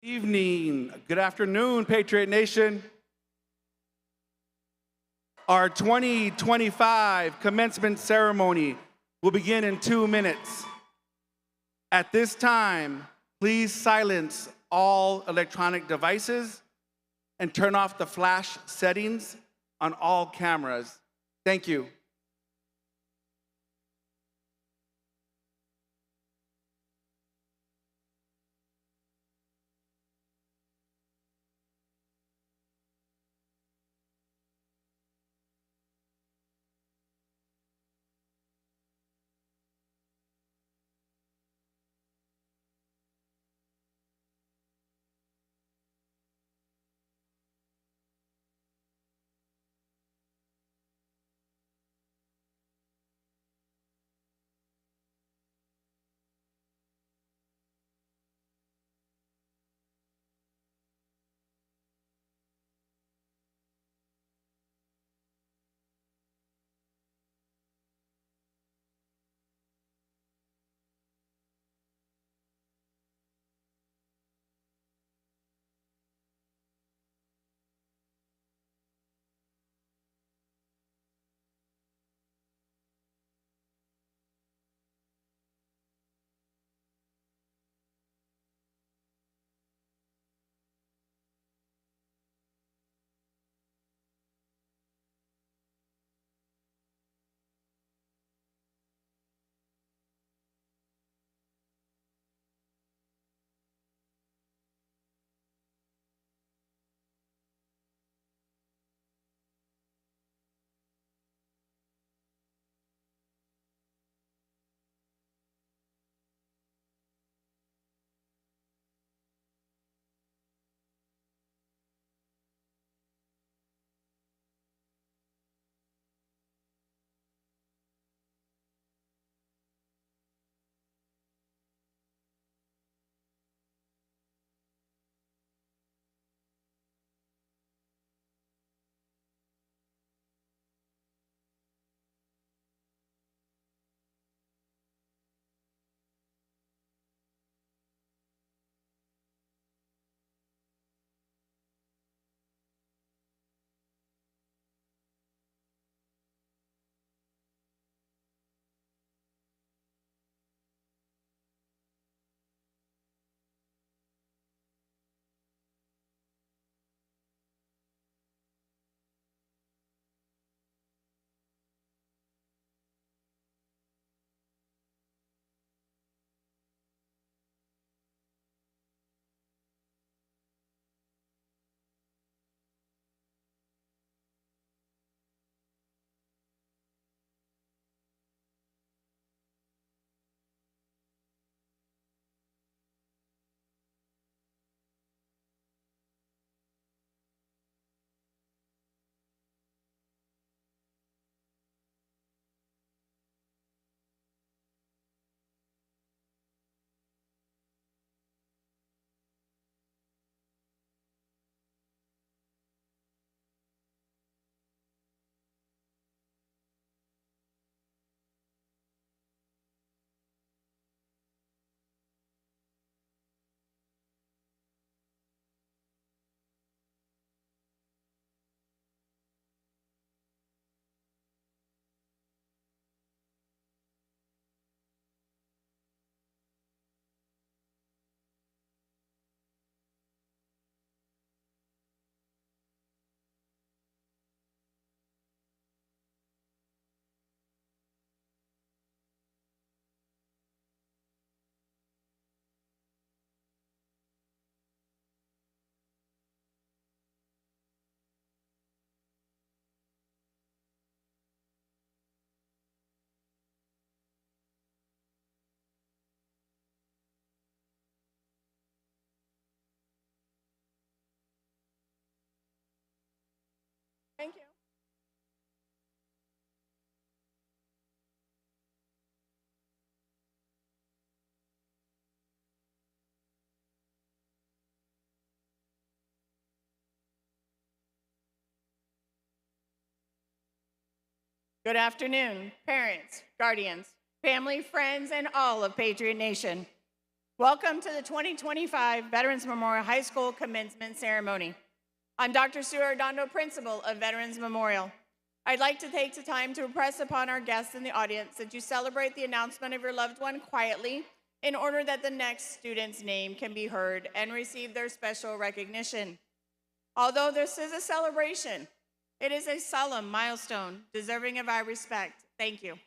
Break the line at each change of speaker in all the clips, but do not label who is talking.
Evening, good afternoon, Patriot Nation. Our 2025 commencement ceremony will begin in 2 minutes. At this time, please silence all electronic devices and turn off the flash settings on all cameras. Thank you.
Thank you. Good afternoon, parents, guardians, family, friends, and all of Patriot Nation. Welcome to the 2025 Veterans Memorial High School Commencement Ceremony. I'm Dr. Sue Arredondo, Principal of Veterans Memorial. I'd like to take the time to impress upon our guests in the audience that you celebrate the announcement of your loved one quietly in order that the next student's name can be heard and receive their special recognition. Although this is a celebration, it is a solemn milestone deserving of our respect. Thank you.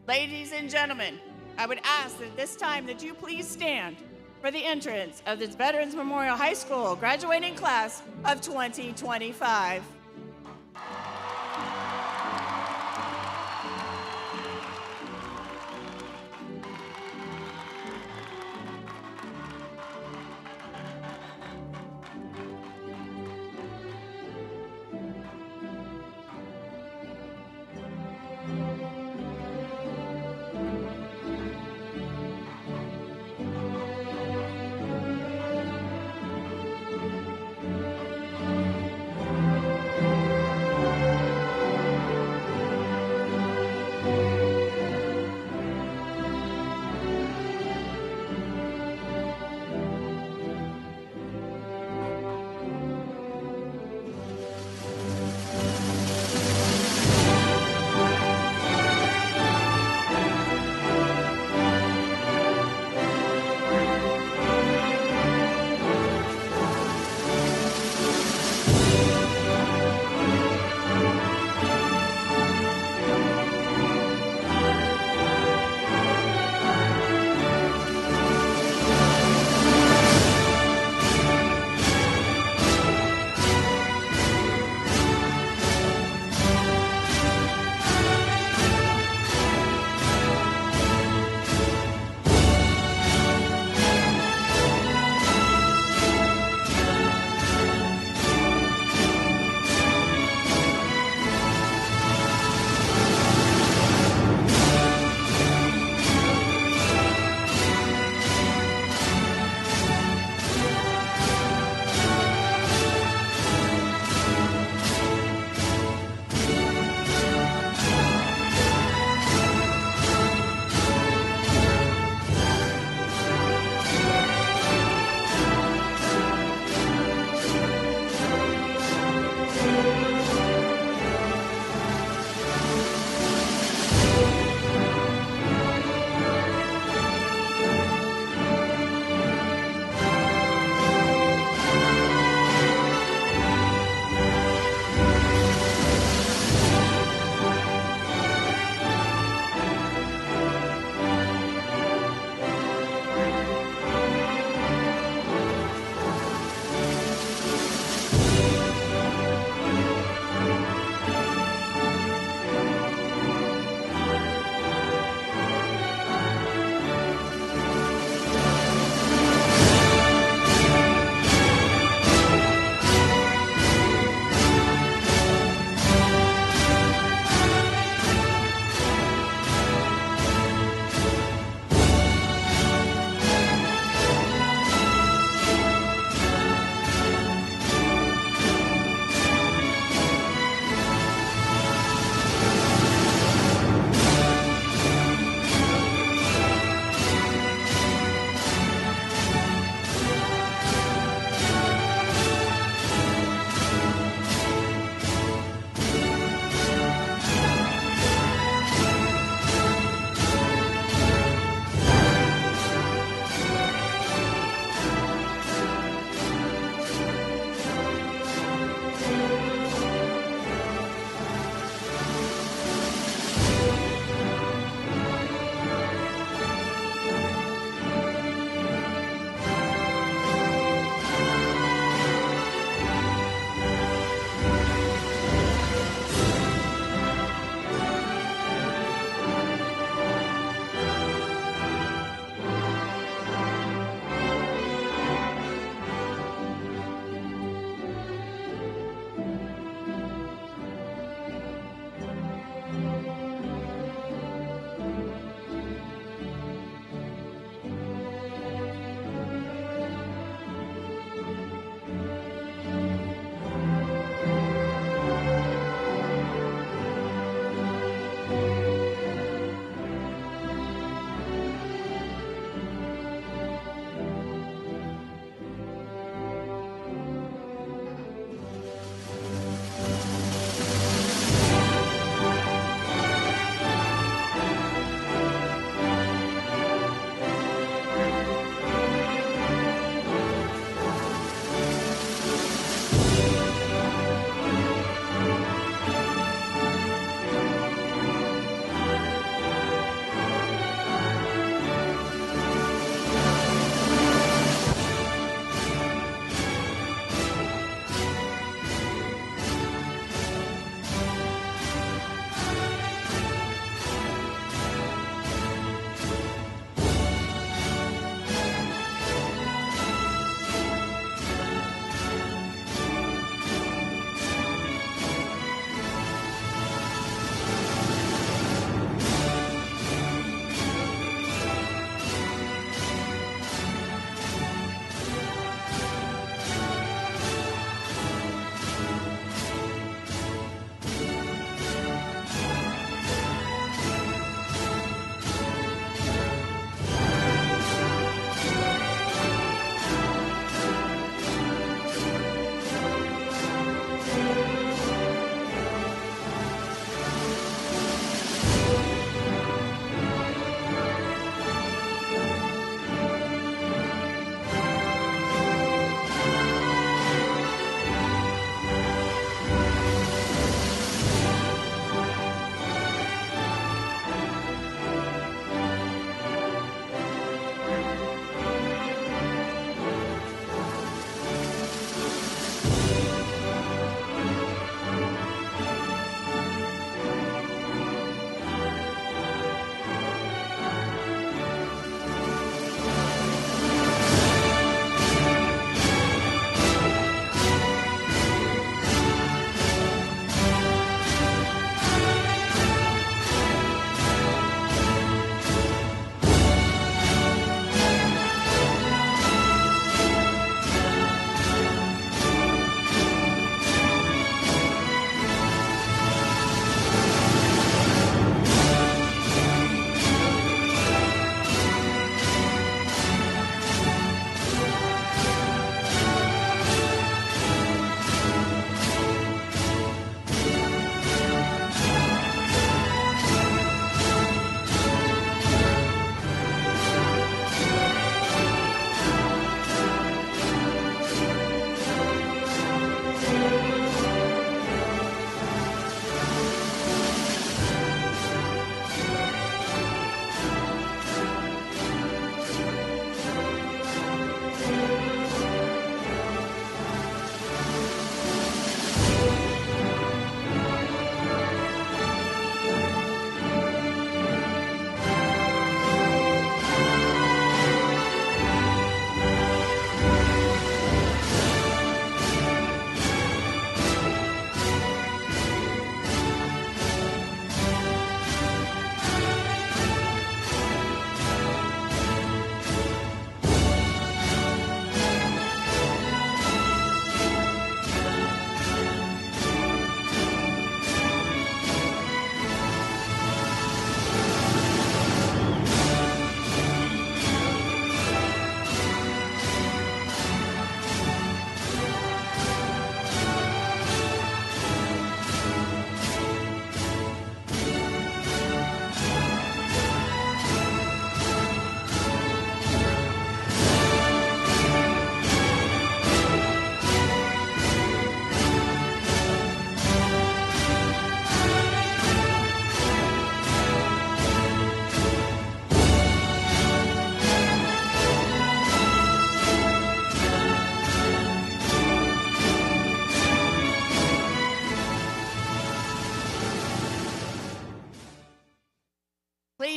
Ladies and gentlemen, I would ask at this time that you please stand for the entrance of this Veterans Memorial High School graduating class of 2025.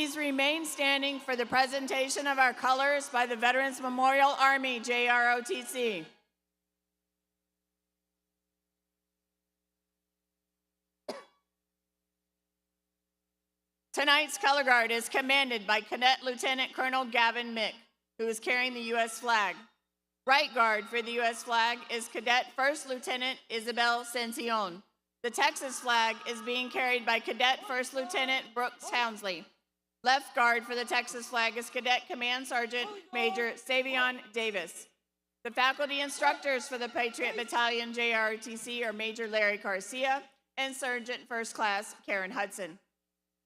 Please remain standing for the presentation of our colors by the Veterans Memorial Army, JROTC. Tonight's color guard is commanded by Cadet Lieutenant Colonel Gavin Mick, who is carrying the U.S. flag. Right guard for the U.S. flag is Cadet First Lieutenant Isabel Cencion. The Texas flag is being carried by Cadet First Lieutenant Brooks Townsley. Left guard for the Texas flag is Cadet Command Sergeant Major Savion Davis. The faculty instructors for the Patriot Battalion JROTC are Major Larry Garcia and Sergeant First Class Karen Hudson.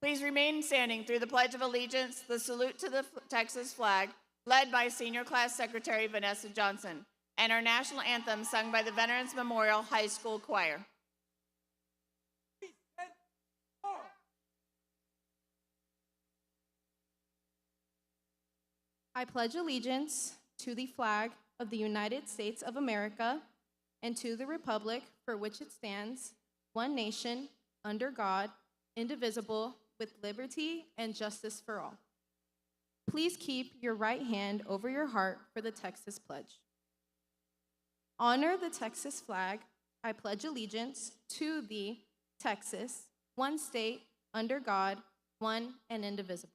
Please remain standing through the Pledge of Allegiance, the salute to the Texas flag, led by Senior Class Secretary Vanessa Johnson, and our national anthem sung by the Veterans Memorial High School Choir.
I pledge allegiance to the flag of the United States of America and to the republic for which it stands, one nation, under God, indivisible, with liberty and justice for all. Please keep your right hand over your heart for the Texas pledge. Honor the Texas flag. I pledge allegiance to the Texas, one state, under God, one and indivisible.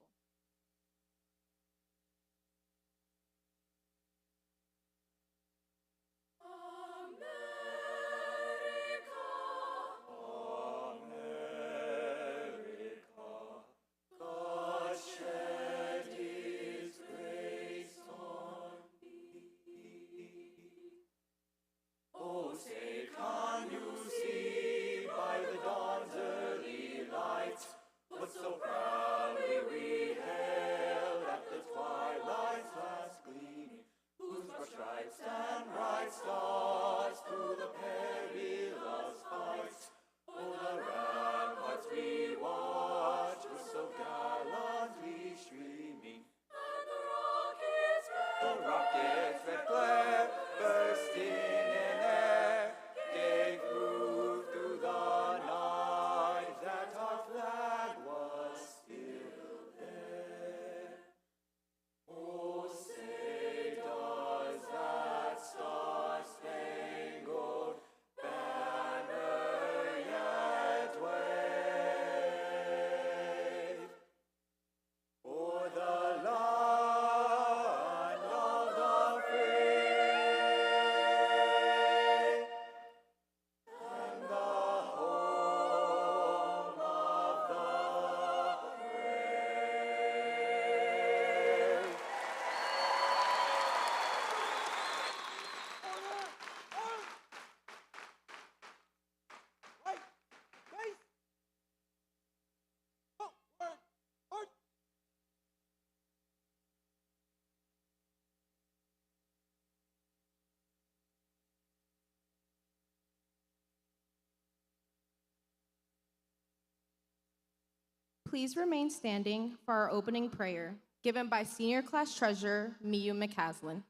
Please remain standing for our opening prayer, given by Senior Class Treasurer Miyu McCaslin.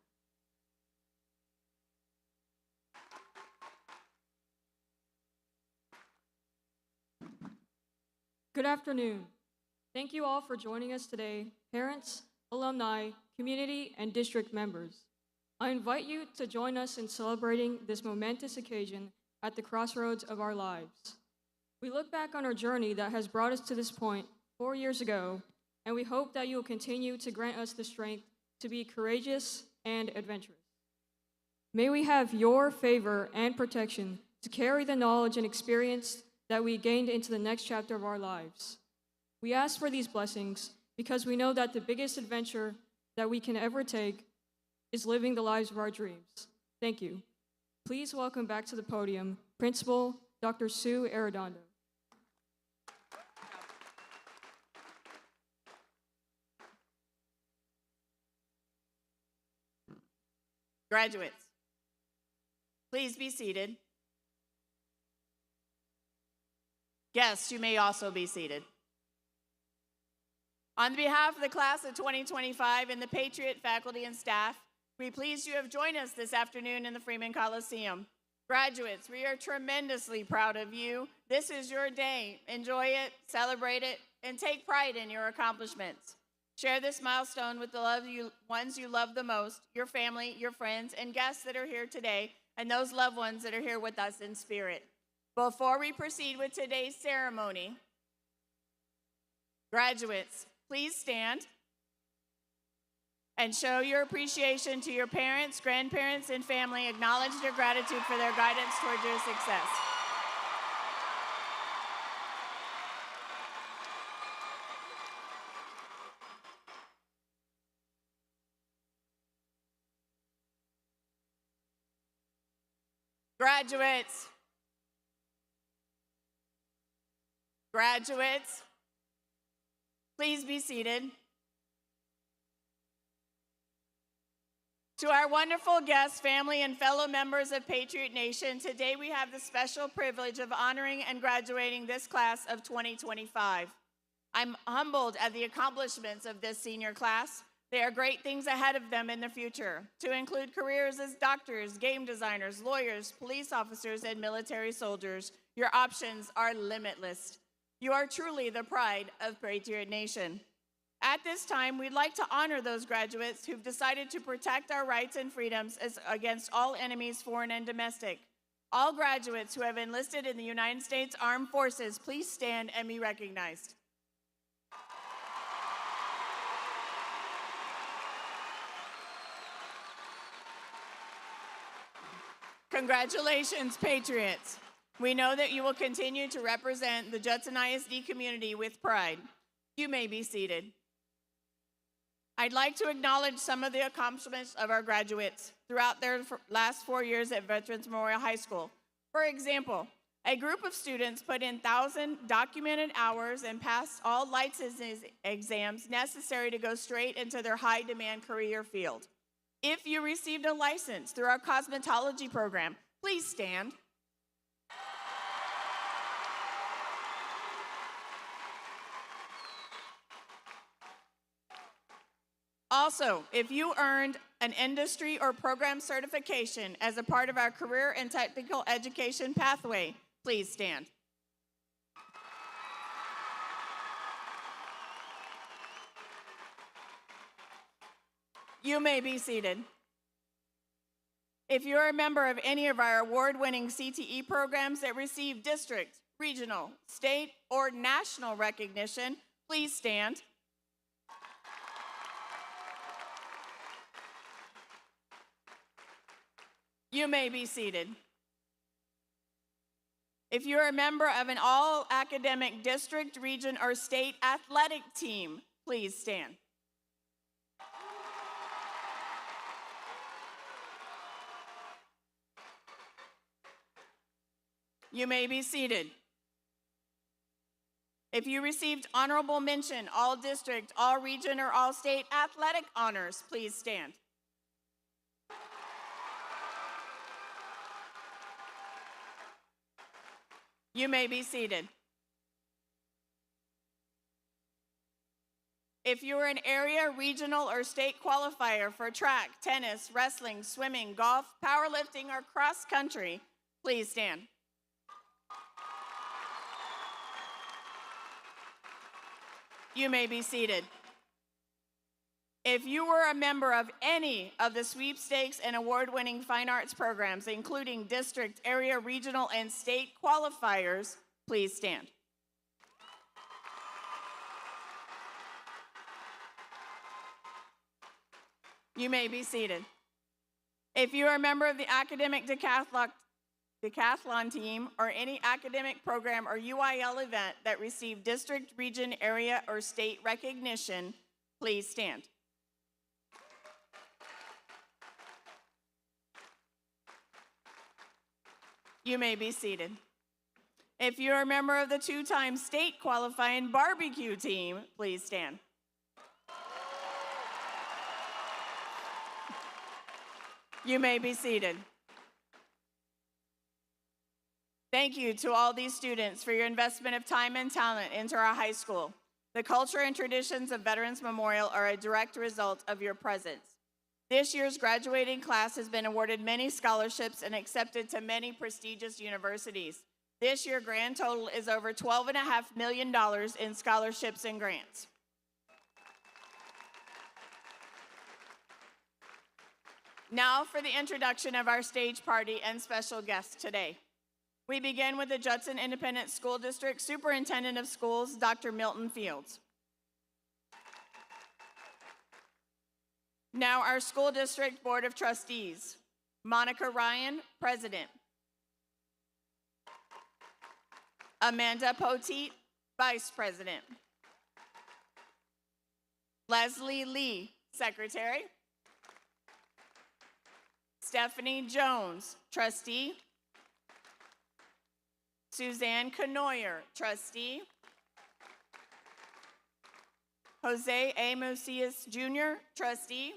Good afternoon. Thank you all for joining us today, parents, alumni, community, and district members. I invite you to join us in celebrating this momentous occasion at the crossroads of our lives. We look back on our journey that has brought us to this point 4 years ago, and we hope that you will continue to grant us the strength to be courageous and adventurous. May we have your favor and protection to carry the knowledge and experience that we gained into the next chapter of our lives. We ask for these blessings because we know that the biggest adventure that we can ever take is living the lives of our dreams. Thank you. Please welcome back to the podium Principal Dr. Sue Arredondo.
Graduates, please be seated. Guests, you may also be seated. On behalf of the class of 2025 and the Patriot faculty and staff, we're pleased you have joined us this afternoon in the Freeman Coliseum. Graduates, we are tremendously proud of you, This is your day. Enjoy it, celebrate it, and take pride in your accomplishments. Share this milestone with the ones you love the most, your family, your friends, and guests that are here today, and those loved ones that are here with us in spirit. Before we proceed with today's ceremony, graduates, please stand and show your appreciation to your parents, grandparents, and family. Acknowledge their gratitude for their guidance toward your success. Graduates, graduates, please be seated. To our wonderful guests, family, and fellow members of Patriot Nation, today we have the special privilege of honoring and graduating this class of 2025. I'm humbled at the accomplishments of this senior class. There are great things ahead of them in the future, to include careers as doctors, game designers, lawyers, police officers, and military soldiers. Your options are limitless. You are truly the pride of Patriot Nation. At this time, we'd like to honor those graduates who've decided to protect our rights and freedoms against all enemies, foreign and domestic. All graduates who have enlisted in the United States Armed Forces, please stand and be recognized. Congratulations, Patriots. We know that you will continue to represent the Judson ISD community with pride. You may be seated. I'd like to acknowledge some of the accomplishments of our graduates throughout their last 4 years at Veterans Memorial High School. For example, a group of students put in 1,000 documented hours and passed all license exams necessary to go straight into their high-demand career field. If you received a license through our cosmetology program, please stand. Also, if you earned an industry or program certification as a part of our career and technical education pathway, please stand. You may be seated. If you're a member of any of our award-winning CTE programs that receive district, regional, state, or national recognition, please stand. You may be seated. If you're a member of an all-academic district, region, or state athletic team, please stand. You may be seated. If you received honorable mention, all district, all region, or all state athletic honors, please stand. You may be seated. If you are an area, regional, or state qualifier for track, tennis, wrestling, swimming, golf, powerlifting, or cross country, please stand. You may be seated. If you were a member of any of the sweepstakes and award-winning fine arts programs, including district, area, regional, and state qualifiers, please stand. You may be seated. If you are a member of the academic decathlon team or any academic program or UIL event that received district, region, area, or state recognition, please stand. You may be seated. If you're a member of the two-time state qualifying barbecue team, please stand. You may be seated. Thank you to all these students for your investment of time and talent into our high school. The culture and traditions of Veterans Memorial are a direct result of your presence. This year's graduating class has been awarded many scholarships and accepted to many prestigious universities. This year, grand total is over $12.5 million in scholarships and grants. Now for the introduction of our stage party and special guests today. We begin with the Judson Independent School District Superintendent of Schools, Dr. Milton Fields. Now our School District Board of Trustees. Monica Ryan, President. Amanda Poteet, Vice President. Leslie Lee, Secretary. Stephanie Jones, Trustee. Suzanne Canoyer, Trustee. Jose A. Macias Jr., Trustee.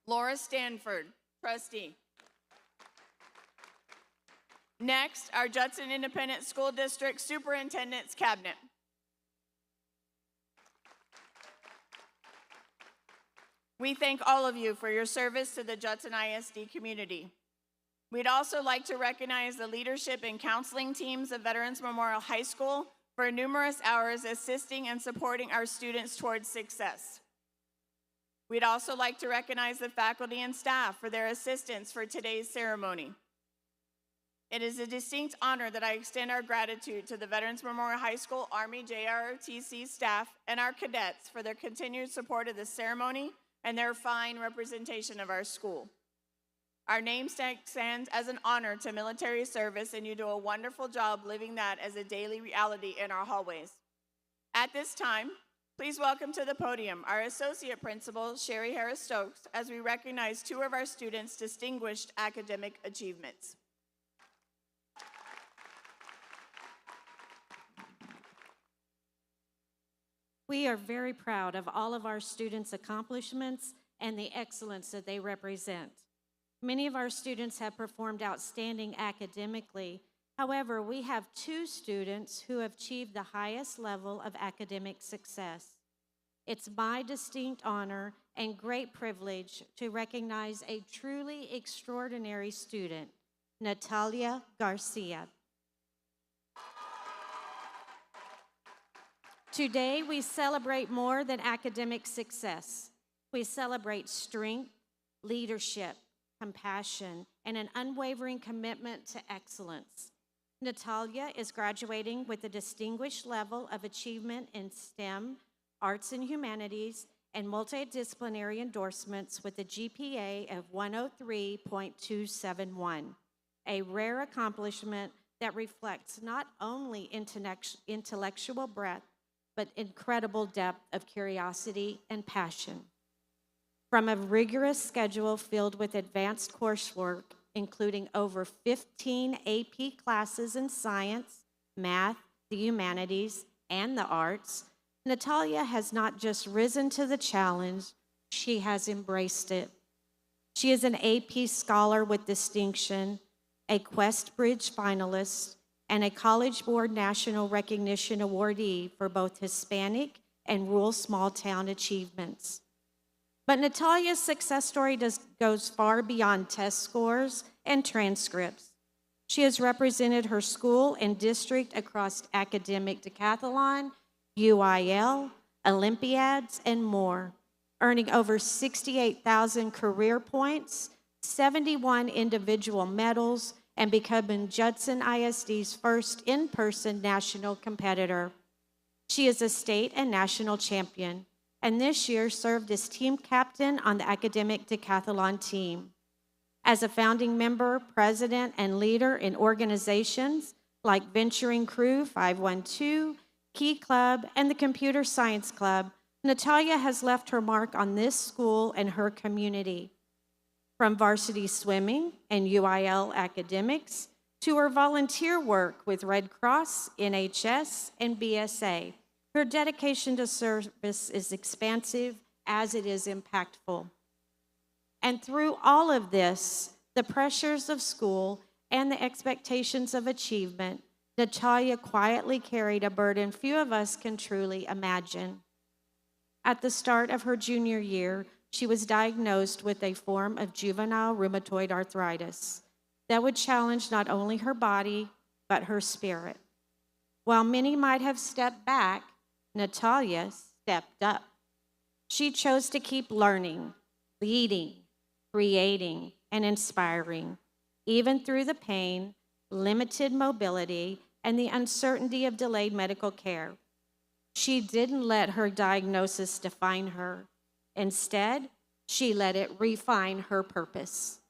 Laura Stanford, Trustee. Next, our Judson Independent School District Superintendent's Cabinet. We thank all of you for your service to the Judson ISD community. We'd also like to recognize the leadership and counseling teams of Veterans Memorial High School for numerous hours assisting and supporting our students towards success. We'd also like to recognize the faculty and staff for their assistance for today's ceremony. It is a distinct honor that I extend our gratitude to the Veterans Memorial High School Army JROTC staff and our cadets for their continued support of this ceremony and their fine representation of our school. Our namesake stands as an honor to military service, and you do a wonderful job living that as a daily reality in our hallways. At this time, please welcome to the podium our Associate Principal, Sherry Harris-Stokes, as we recognize two of our students' distinguished academic achievements.
We are very proud of all of our students' accomplishments and the excellence that they represent. Many of our students have performed outstanding academically. However, we have two students who have achieved the highest level of academic success. It's my distinct honor and great privilege to recognize a truly extraordinary student, Natalia Garcia. Today, we celebrate more than academic success. We celebrate strength, leadership, compassion, and an unwavering commitment to excellence. Natalia is graduating with a distinguished level of achievement in STEM, arts and humanities, and multidisciplinary endorsements with a GPA of 103.271, a rare accomplishment that reflects not only intellectual breadth, but incredible depth of curiosity and passion. From a rigorous schedule filled with advanced coursework, including over 15 AP classes in science, math, the humanities, and the arts, Natalia has not just risen to the challenge, she has embraced it. She is an AP Scholar with distinction, a Quest Bridge finalist, and a College Board National Recognition awardee for both Hispanic and rural small town achievements. But Natalia's success story goes far beyond test scores and transcripts. She has represented her school and district across academic decathlon, UIL, Olympiads, and more, earning over 68,000 career points, 71 individual medals, and becoming Judson ISD's first in-person national competitor. She is a state and national champion, and this year served as team captain on the academic decathlon team. As a founding member, president, and leader in organizations like Venturing Crew 512, Key Club, and the Computer Science Club, Natalia has left her mark on this school and her community. From varsity swimming and UIL academics to her volunteer work with Red Cross, NHS, and BSA, her dedication to service is expansive as it is impactful. And through all of this, the pressures of school and the expectations of achievement, Natalia quietly carried a burden few of us can truly imagine. At the start of her junior year, she was diagnosed with a form of juvenile rheumatoid arthritis. that would challenge not only her body, but her spirit. While many might have stepped back, Natalia stepped up. She chose to keep learning, leading, creating, and inspiring, even through the pain, limited mobility, and the uncertainty of delayed medical care. She didn't let her diagnosis define her. Instead, she let it refine her purpose.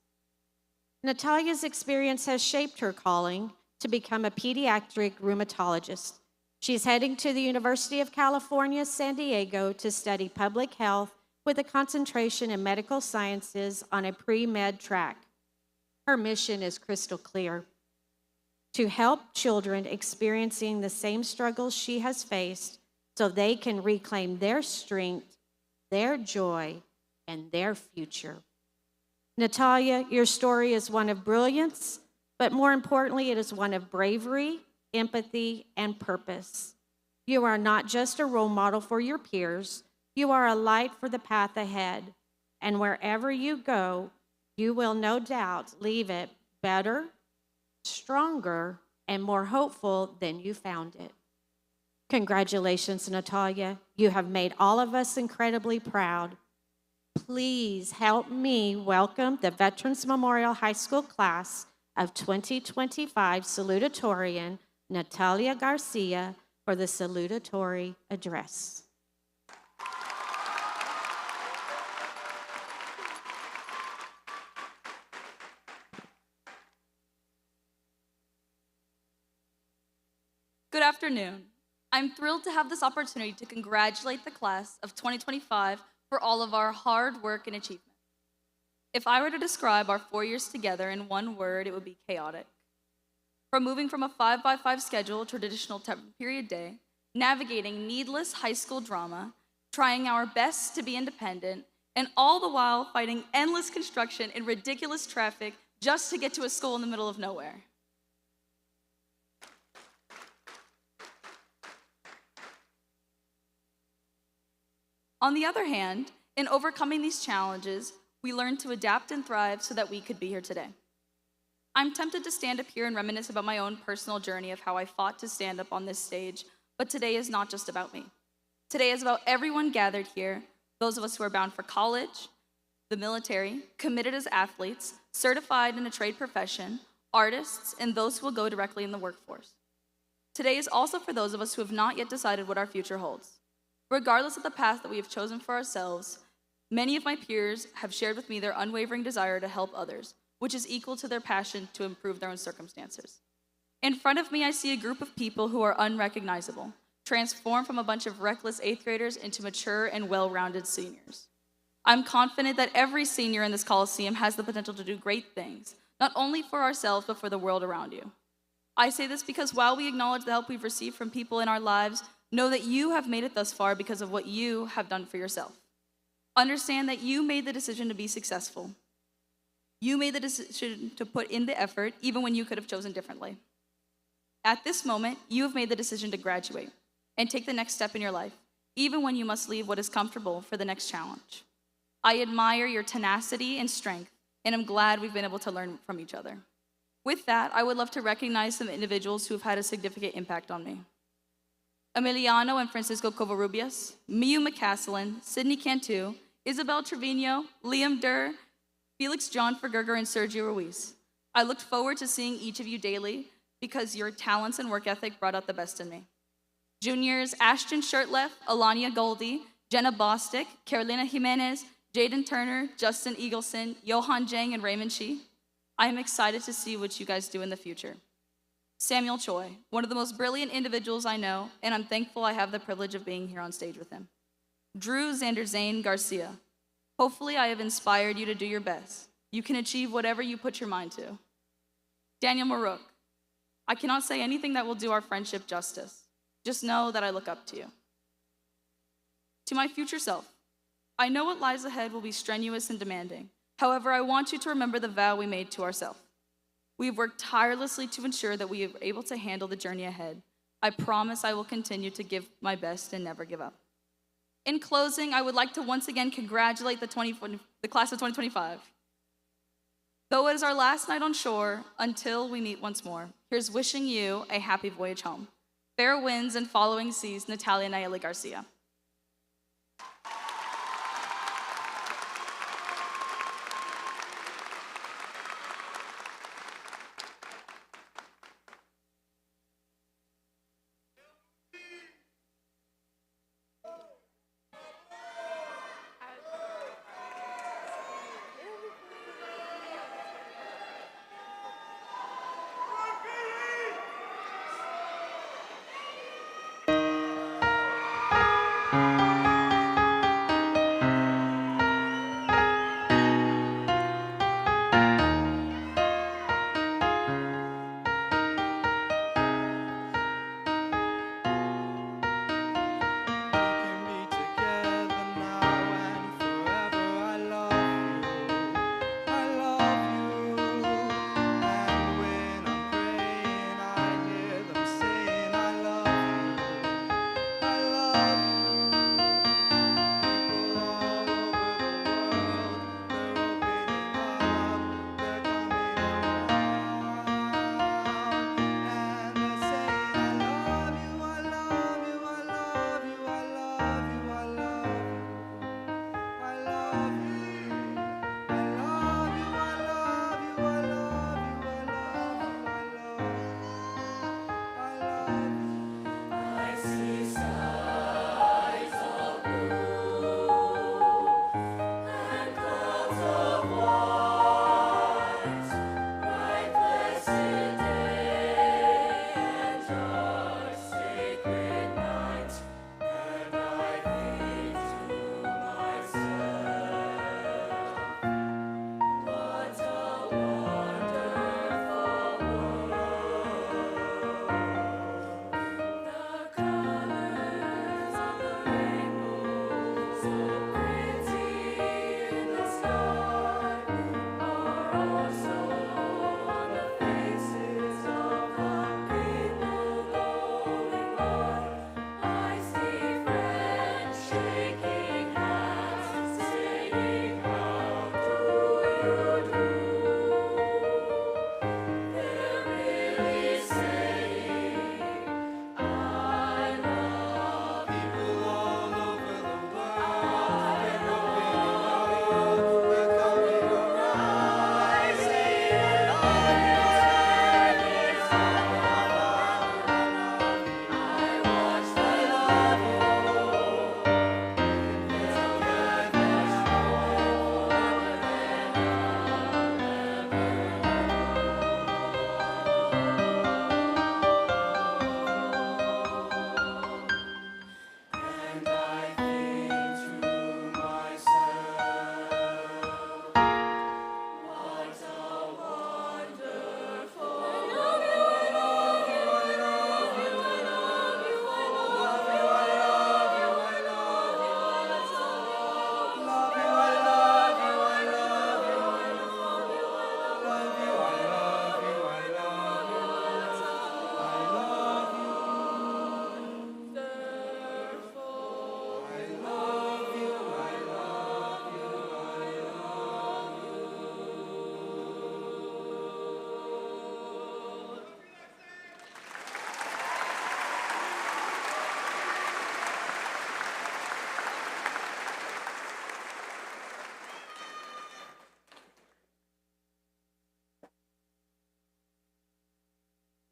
Natalia's experience has shaped her calling to become a pediatric rheumatologist. She's heading to the University of California, San Diego to study public health with a concentration in medical sciences on a pre-med track. Her mission is crystal clear: to help children experiencing the same struggles she has faced so they can reclaim their strength, their joy, and their future. Natalia, your story is one of brilliance, but more importantly, it is one of bravery, empathy, and purpose. You are not just a role model for your peers, you are a light for the path ahead. And wherever you go, you will no doubt leave it better, stronger, and more hopeful than you found it. Congratulations, Natalia. You have made all of us incredibly proud. Please help me welcome the Veterans Memorial High School class of 2025 Salutatorian, Natalia Garcia, for the salutatory address.
Good afternoon. I'm thrilled to have this opportunity to congratulate the class of 2025 for all of our hard work and achievement. If I were to describe our 4 years together in one word, it would be chaotic. From moving from a 5-by-5 schedule to a traditional 10-period day, navigating needless high school drama, trying our best to be independent, and all the while fighting endless construction and ridiculous traffic just to get to a school in the middle of nowhere. On the other hand, in overcoming these challenges, we learned to adapt and thrive so that we could be here today. I'm tempted to stand up here and reminisce about my own personal journey of how I fought to stand up on this stage, but today is not just about me. Today is about everyone gathered here, those of us who are bound for college, the military, committed as athletes, certified in a trade profession, artists, and those who will go directly in the workforce. Today is also for those of us who have not yet decided what our future holds. Regardless of the path that we have chosen for ourselves, many of my peers have shared with me their unwavering desire to help others, which is equal to their passion to improve their own circumstances. In front of me, I see a group of people who are unrecognizable, transformed from a bunch of reckless 8th graders into mature and well-rounded seniors. I'm confident that every senior in this Coliseum has the potential to do great things, not only for ourselves, but for the world around you. I say this because while we acknowledge the help we've received from people in our lives, know that you have made it thus far because of what you have done for yourself. Understand that you made the decision to be successful. You made the decision to put in the effort, even when you could have chosen differently. At this moment, you have made the decision to graduate and take the next step in your life, even when you must leave what is comfortable for the next challenge. I admire your tenacity and strength, and I'm glad we've been able to learn from each other. With that, I would love to recognize some individuals who have had a significant impact on me. Emiliano and Francisco Covarrubias, Miu McCaslin, Sydney Cantu, Isabel Trevino, Liam Durr, Felix John Fergerger, and Sergio Ruiz. I looked forward to seeing each of you daily because your talents and work ethic brought out the best in me. Juniors, Ashton Shirtleff, Alania Goldie, Jenna Bostic, Carolina Jimenez, Jaden Turner, Justin Eagleson, Johan Jang, and Raymond Shi. I am excited to see what you guys do in the future. Samuel Choi, one of the most brilliant individuals I know, and I'm thankful I have the privilege of being here on stage with him. Drew Xander Zane Garcia. Hopefully I have inspired you to do your best. You can achieve whatever you put your mind to. Daniel Marook. I cannot say anything that will do our friendship justice. Just know that I look up to you. To my future self, I know what lies ahead will be strenuous and demanding. However, I want you to remember the vow we made to ourselves. We have worked tirelessly to ensure that we are able to handle the journey ahead. I promise I will continue to give my best and never give up. In closing, I would like to once again congratulate the class of 2025. Though it is our last night on shore, until we meet once more, here's wishing you a happy voyage home. Fair winds and following seas, Natalia Nayeli Garcia.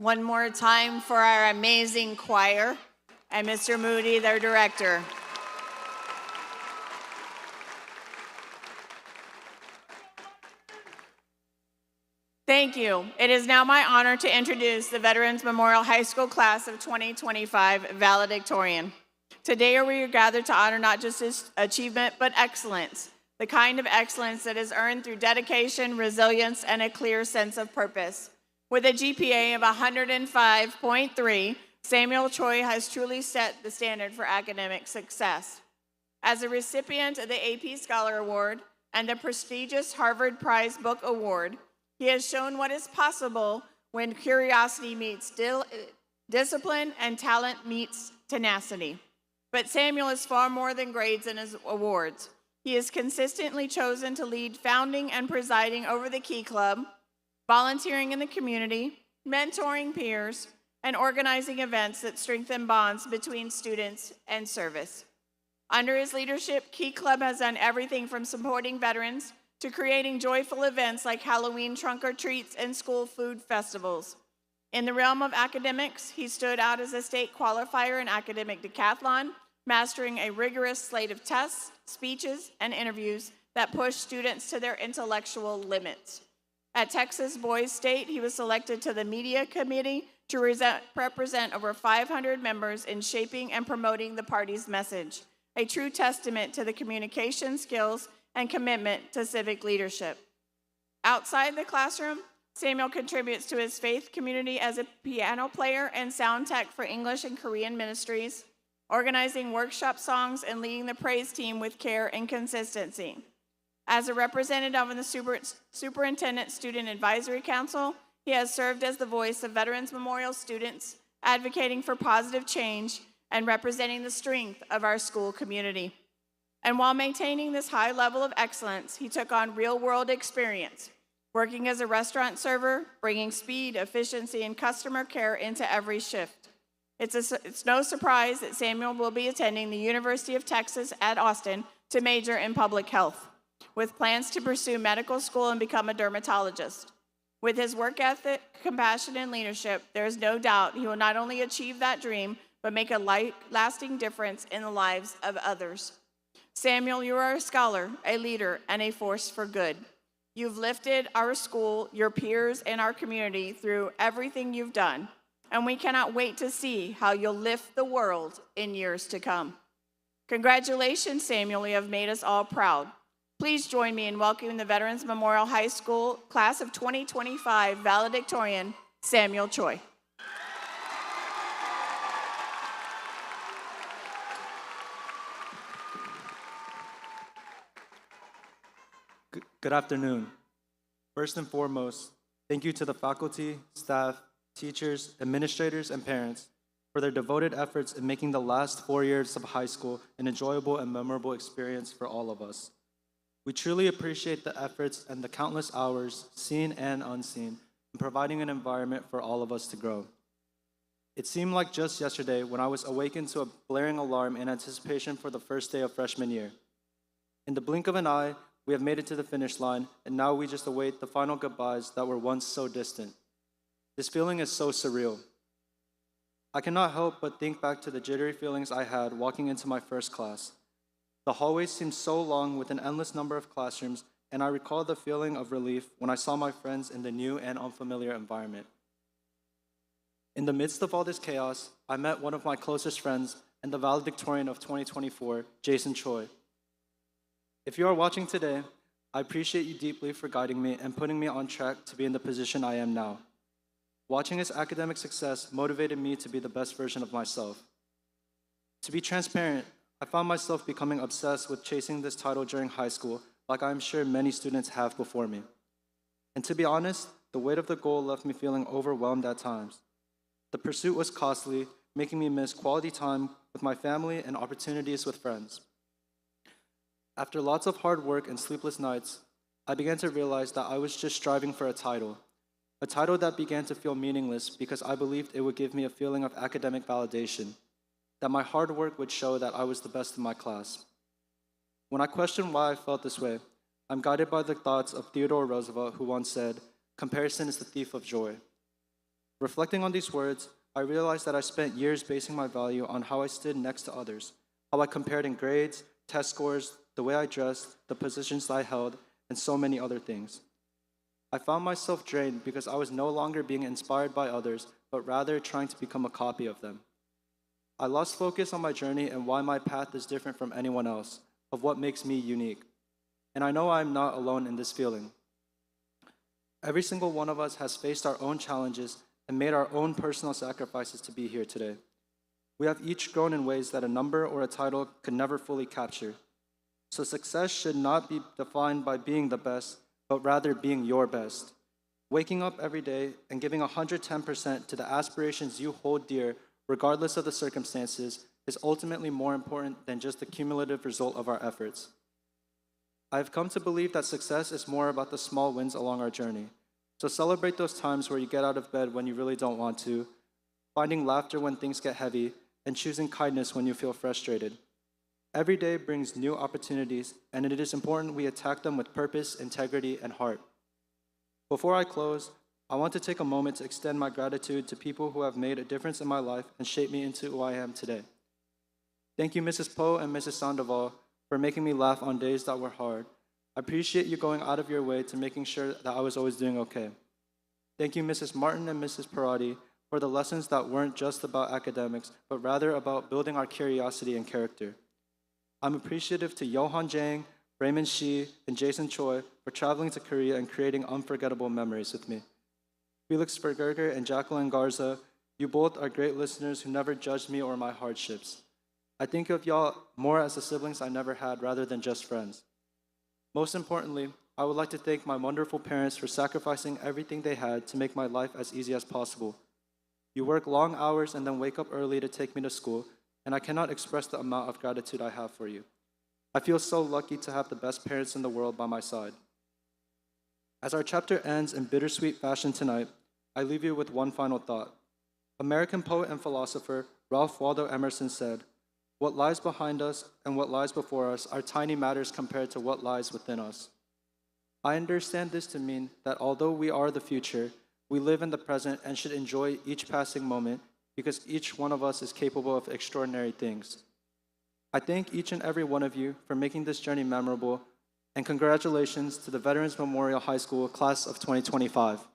One more time for our amazing choir and Mr. Moody, their director. Thank you. It is now my honor to introduce the Veterans Memorial High School class of 2025 Valedictorian. Today we are gathered to honor not just achievement, but excellence, the kind of excellence that is earned through dedication, resilience, and a clear sense of purpose. With a GPA of 105.3, Samuel Choi has truly set the standard for academic success. As a recipient of the AP Scholar Award and the prestigious Harvard Prize Book Award, he has shown what is possible when curiosity meets discipline and talent meets tenacity. But Samuel is far more than grades and his awards. He is consistently chosen to lead founding and presiding over the Key Club, volunteering in the community, mentoring peers, and organizing events that strengthen bonds between students and service. Under his leadership, Key Club has done everything from supporting veterans to creating joyful events like Halloween trunk or treats and school food festivals. In the realm of academics, he stood out as a state qualifier in academic decathlon, mastering a rigorous slate of tests, speeches, and interviews that pushed students to their intellectual limits. At Texas Boys State, he was selected to the media committee to represent over 500 members in shaping and promoting the party's message, a true testament to the communication skills and commitment to civic leadership. Outside the classroom, Samuel contributes to his faith community as a piano player and sound tech for English and Korean ministries, organizing workshop songs and leading the praise team with care and consistency. As a representative on the Superintendent Student Advisory Council, he has served as the voice of Veterans Memorial students, advocating for positive change and representing the strength of our school community. And while maintaining this high level of excellence, he took on real-world experience, working as a restaurant server, bringing speed, efficiency, and customer care into every shift. It's no surprise that Samuel will be attending the University of Texas at Austin to major in public health, with plans to pursue medical school and become a dermatologist. With his work ethic, compassion, and leadership, there is no doubt he will not only achieve that dream, but make a lasting difference in the lives of others. Samuel, you are a scholar, a leader, and a force for good. You've lifted our school, your peers, and our community through everything you've done, and we cannot wait to see how you'll lift the world in years to come. Congratulations, Samuel, you have made us all proud. Please join me in welcoming the Veterans Memorial High School Class of 2025 Valedictorian, Samuel Choi.
Good afternoon. First and foremost, thank you to the faculty, staff, teachers, administrators, and parents for their devoted efforts in making the last 4 years of high school an enjoyable and memorable experience for all of us. We truly appreciate the efforts and the countless hours, seen and unseen, in providing an environment for all of us to grow. It seemed like just yesterday when I was awakened to a blaring alarm in anticipation for the first day of freshman year. In the blink of an eye, we have made it to the finish line, and now we just await the final goodbyes that were once so distant. This feeling is so surreal. I cannot help but think back to the jittery feelings I had walking into my first class. The hallways seemed so long with an endless number of classrooms, and I recall the feeling of relief when I saw my friends in the new and unfamiliar environment. In the midst of all this chaos, I met one of my closest friends and the valedictorian of 2024, Jason Choi. If you are watching today, I appreciate you deeply for guiding me and putting me on track to be in the position I am now. Watching his academic success motivated me to be the best version of myself. To be transparent, I found myself becoming obsessed with chasing this title during high school, like I am sure many students have before me. And to be honest, the weight of the goal left me feeling overwhelmed at times. The pursuit was costly, making me miss quality time with my family and opportunities with friends. After lots of hard work and sleepless nights, I began to realize that I was just striving for a title that began to feel meaningless because I believed it would give me a feeling of academic validation, that my hard work would show that I was the best in my class. When I questioned why I felt this way, I'm guided by the thoughts of Theodore Roosevelt, who once said, "Comparison is the thief of joy." Reflecting on these words, I realized that I spent years basing my value on how I stood next to others, how I compared in grades, test scores, the way I dressed, the positions I held, and so many other things. I found myself drained because I was no longer being inspired by others, but rather trying to become a copy of them. I lost focus on my journey and why my path is different from anyone else, of what makes me unique. And I know I am not alone in this feeling. Every single one of us has faced our own challenges and made our own personal sacrifices to be here today. We have each grown in ways that a number or a title could never fully capture. So success should not be defined by being the best, but rather being your best. Waking up every day and giving 110% to the aspirations you hold dear, regardless of the circumstances, is ultimately more important than just the cumulative result of our efforts. I've come to believe that success is more about the small wins along our journey. So celebrate those times where you get out of bed when you really don't want to, finding laughter when things get heavy, and choosing kindness when you feel frustrated. Every day brings new opportunities, and it is important we attack them with purpose, integrity, and heart. Before I close, I want to take a moment to extend my gratitude to people who have made a difference in my life and shaped me into who I am today. Thank you, Mrs. Poe and Mrs. Sandoval, for making me laugh on days that were hard. I appreciate you going out of your way to making sure that I was always doing okay. Thank you, Mrs. Martin and Mrs. Parati, for the lessons that weren't just about academics, but rather about building our curiosity and character. I'm appreciative to Johan Jang, Raymond Shi, and Jason Choi for traveling to Korea and creating unforgettable memories with me. Felix Bergerger and Jacqueline Garza, you both are great listeners who never judged me or my hardships. I think of y'all more as the siblings I never had rather than just friends. Most importantly, I would like to thank my wonderful parents for sacrificing everything they had to make my life as easy as possible. You work long hours and then wake up early to take me to school, and I cannot express the amount of gratitude I have for you. I feel so lucky to have the best parents in the world by my side. As our chapter ends in bittersweet fashion tonight, I leave you with one final thought. American poet and philosopher Ralph Waldo Emerson said, "What lies behind us and what lies before us are tiny matters compared to what lies within us." I understand this to mean that although we are the future, we live in the present and should enjoy each passing moment because each one of us is capable of extraordinary things. I thank each and every one of you for making this journey memorable, and congratulations to the Veterans Memorial High School Class of 2025.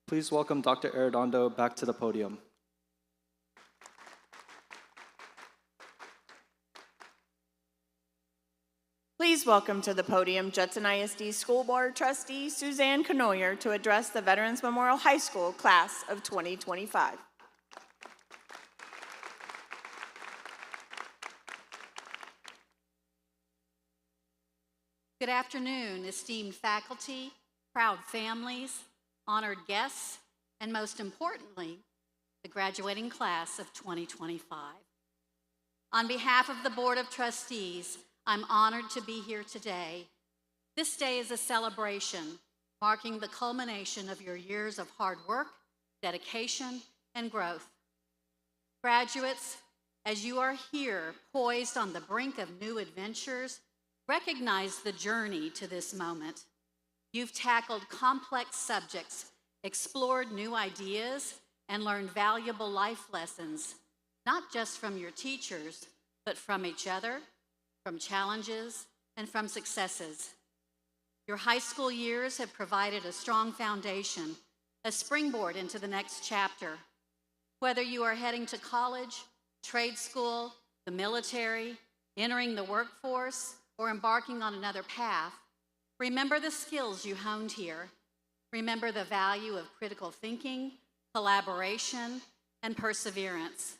Please welcome Dr. Arredondo back to the podium.
Please welcome to the podium Judson ISD School Board Trustee Suzanne Conoyer to address the Veterans Memorial High School Class of 2025.
Good afternoon, esteemed faculty, proud families, honored guests, and most importantly, the graduating class of 2025. On behalf of the Board of Trustees, I'm honored to be here today. This day is a celebration marking the culmination of your years of hard work, dedication, and growth. Graduates, as you are here poised on the brink of new adventures, recognize the journey to this moment. You've tackled complex subjects, explored new ideas, and learned valuable life lessons, not just from your teachers, but from each other, from challenges, and from successes. Your high school years have provided a strong foundation, a springboard into the next chapter. Whether you are heading to college, trade school, the military, entering the workforce, or embarking on another path, remember the skills you honed here. Remember the value of critical thinking, collaboration, and perseverance.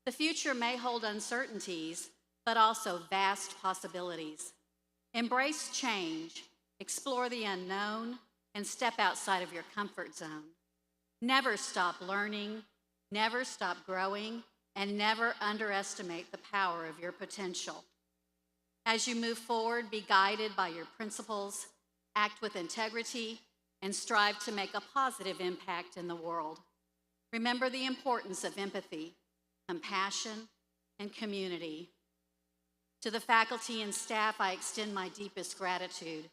The future may hold uncertainties, but also vast possibilities. Embrace change, explore the unknown, and step outside of your comfort zone. Never stop learning, never stop growing, and never underestimate the power of your potential. As you move forward, be guided by your principles, act with integrity, and strive to make a positive impact in the world. Remember the importance of empathy, compassion, and community. To the faculty and staff, I extend my deepest gratitude.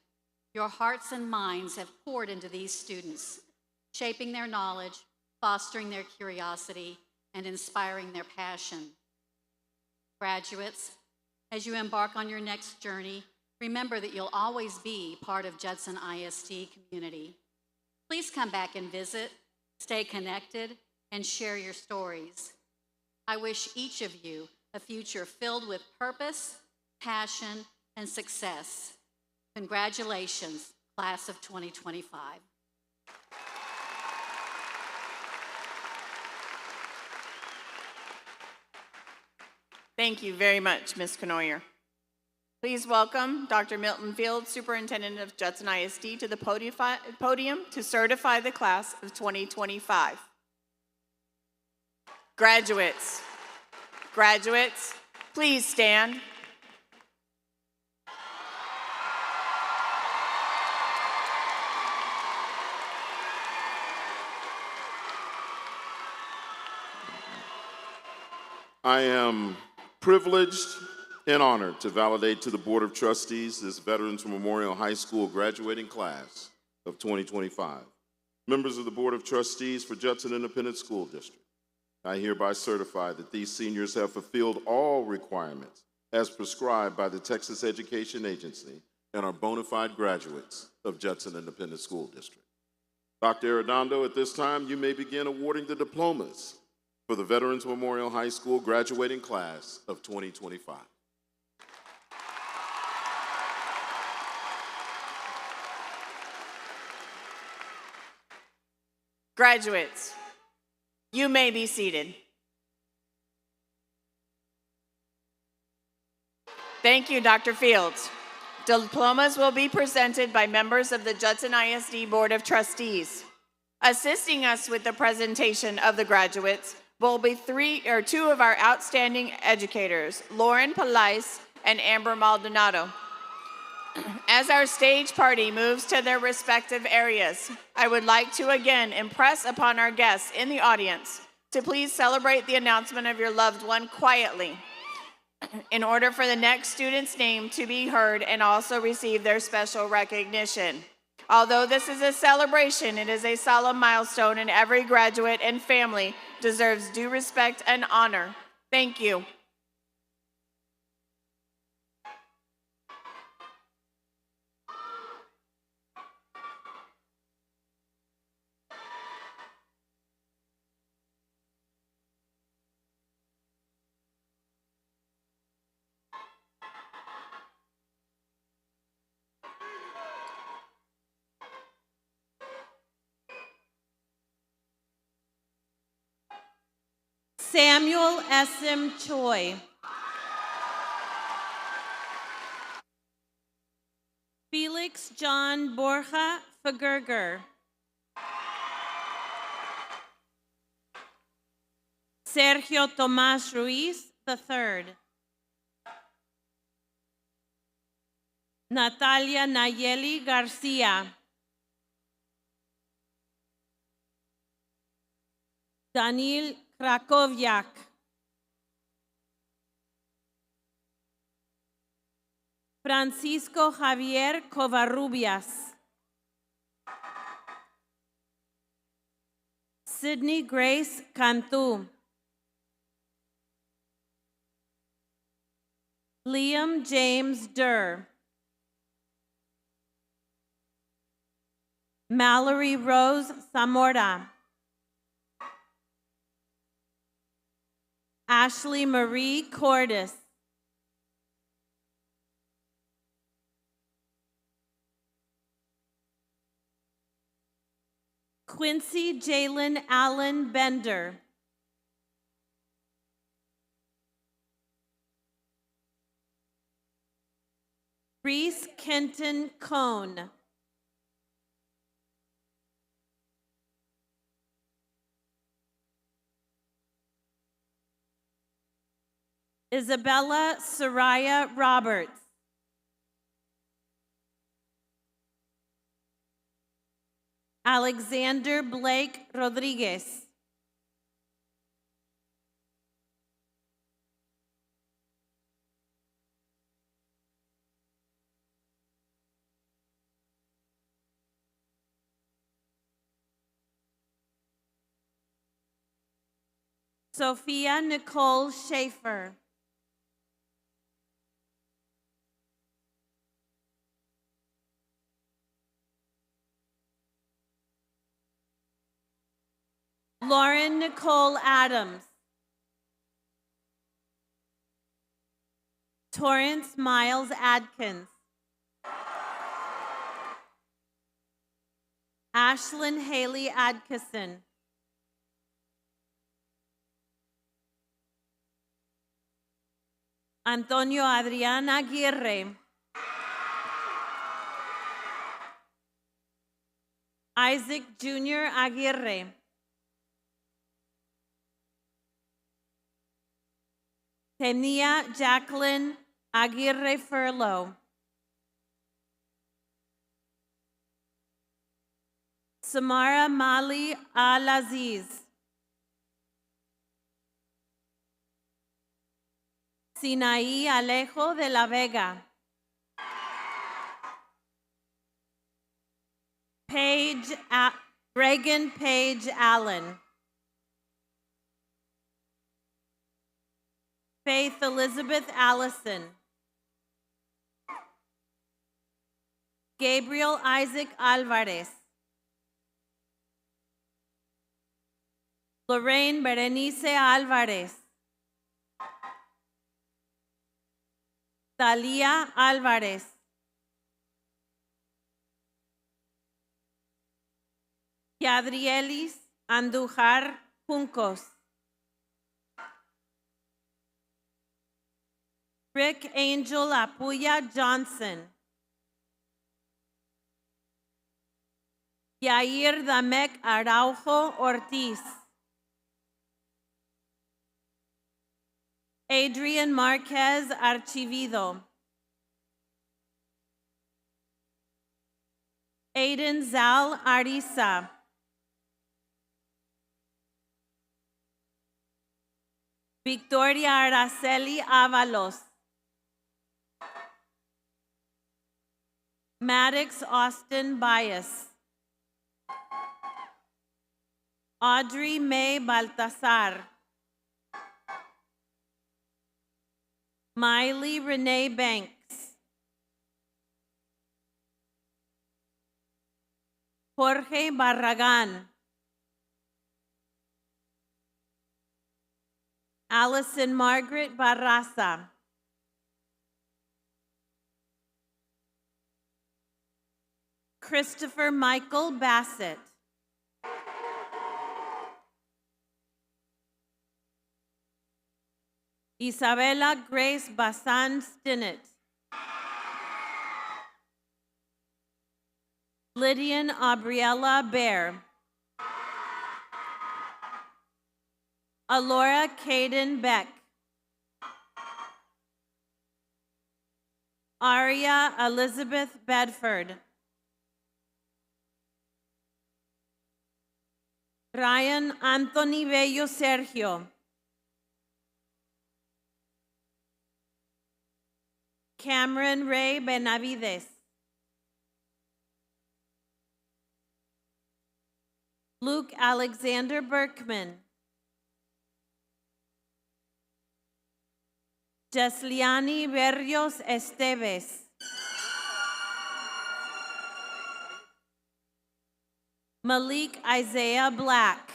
Your hearts and minds have poured into these students, shaping their knowledge, fostering their curiosity, and inspiring their passion. Graduates, as you embark on your next journey, remember that you'll always be part of Judson ISD community. Please come back and visit, stay connected, and share your stories. I wish each of you a future filled with purpose, passion, and success. Congratulations, class of 2025.
Thank you very much, Ms. Conoyer. Please welcome Dr. Milton Fields, Superintendent of Judson ISD, to the podium to certify the class of 2025. Graduates, graduates, please stand.
I am privileged and honored to validate to the Board of Trustees this Veterans Memorial High School graduating class of 2025. Members of the Board of Trustees for Judson Independent School District, I hereby certify that these seniors have fulfilled all requirements as prescribed by the Texas Education Agency and are bona fide graduates of Judson Independent School District. Dr. Arredondo, at this time, you may begin awarding the diplomas for the Veterans Memorial High School graduating class of 2025.
Graduates, you may be seated. Thank you, Dr. Fields. Diplomas will be presented by members of the Judson ISD Board of Trustees. Assisting us with the presentation of the graduates will be two of our outstanding educators, Lauren Palais and Amber Maldonado. As our stage party moves to their respective areas, I would like to again impress upon our guests in the audience to please celebrate the announcement of your loved one quietly in order for the next student's name to be heard and also receive their special recognition. Although this is a celebration, it is a solemn milestone, and every graduate and family deserves due respect and honor. Thank you.
Samuel S.M. Choi. Felix John Borja Fagerger. Sergio Tomás Ruiz III. Natalia Nayeli Garcia. Daniel Krakowiak. Francisco Javier Covarrubias. Sydney Grace Cantu. Liam James Durr. Mallory Rose Zamora. Ashley Marie Cordes. Quincy Jalen Allen Bender. Reese Kenton Cone. Isabella Soraya Roberts. Alexander Blake Rodriguez. Sophia Nicole Schaefer. Lauren Nicole Adams. Torrance Miles Adkins. Ashlyn Haley Adkisson. Antonio Adriana Aguirre. Isaac Jr. Aguirre. Tenia Jacqueline Aguirre Furlow. Samara Mali Al-Aziz. Sinaí Alejo de la Vega. Reagan Page Allen. Faith Elizabeth Allison. Gabriel Isaac Alvarez. Lorraine Berenice Alvarez. Thalia Alvarez. Yadrielis Andujar Juncos. Rick Angel Apuya Johnson. Yair Damek Araujo Ortiz. Adrian Marquez Archivido. Aiden Zal Arisa. Victoria Araceli Avalos. Maddox Austin Bias. Audrey May Baltasar. Miley Renee Banks. Jorge Barragan. Allison Margaret Barraza. Christopher Michael Bassett. Isabella Grace Basan Stinnett. Lydian Aubriella Bear. Alora Caden Beck. Aria Elizabeth Bedford. Ryan Anthony Bello Sergio. Cameron Ray Benavides. Luke Alexander Berkman. Jesliani Berrios Esteves. Malik Isaiah Black.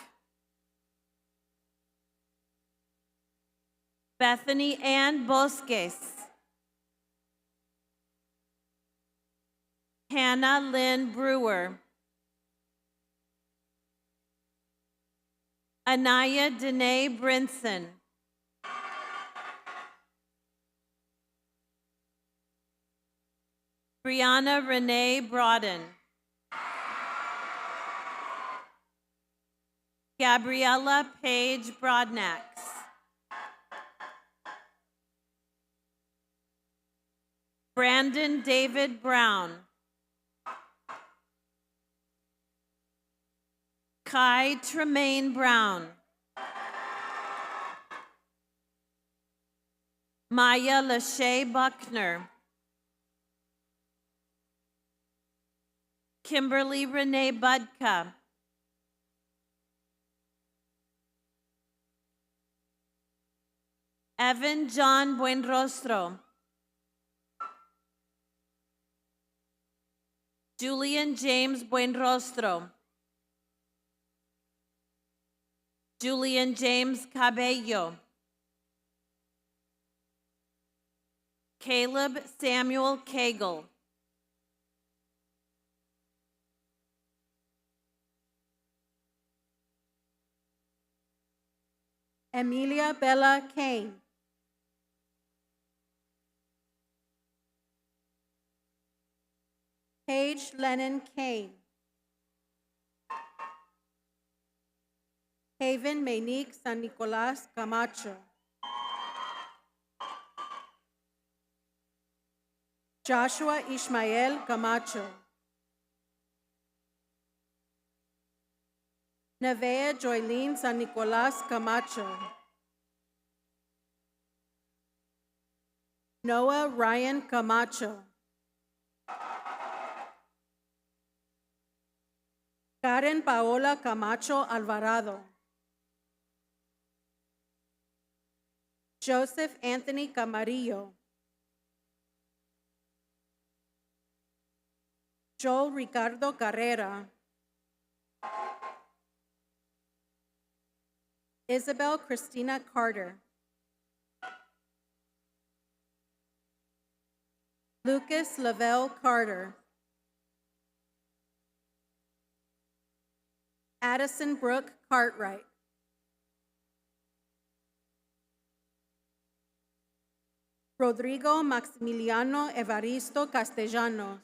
Bethany Ann Bosques. Hannah Lynn Brewer. Anaya Danae Brinson. Brianna Renee Broaden. Gabriella Page Broadnax. Brandon David Brown. Kai Tremaine Brown. Maya Lachey Buckner. Kimberly Renee Budka. Evan John Buenrostro. Julian James Buenrostro. Julian James Cabello. Caleb Samuel Cagle.
Emilia Bella Kane. Paige Lennon Kane. Haven Maynique San Nicolas Camacho. Joshua Ishmael Camacho. Nevea Joylene San Nicolas Camacho. Noah Ryan Camacho. Karen Paola Camacho Alvarado. Joseph Anthony Camarillo. Joel Ricardo Carrera. Isabel Christina Carter. Lucas Lavelle Carter. Addison Brooke Cartwright. Rodrigo Maximiliano Evaristo Castellanos.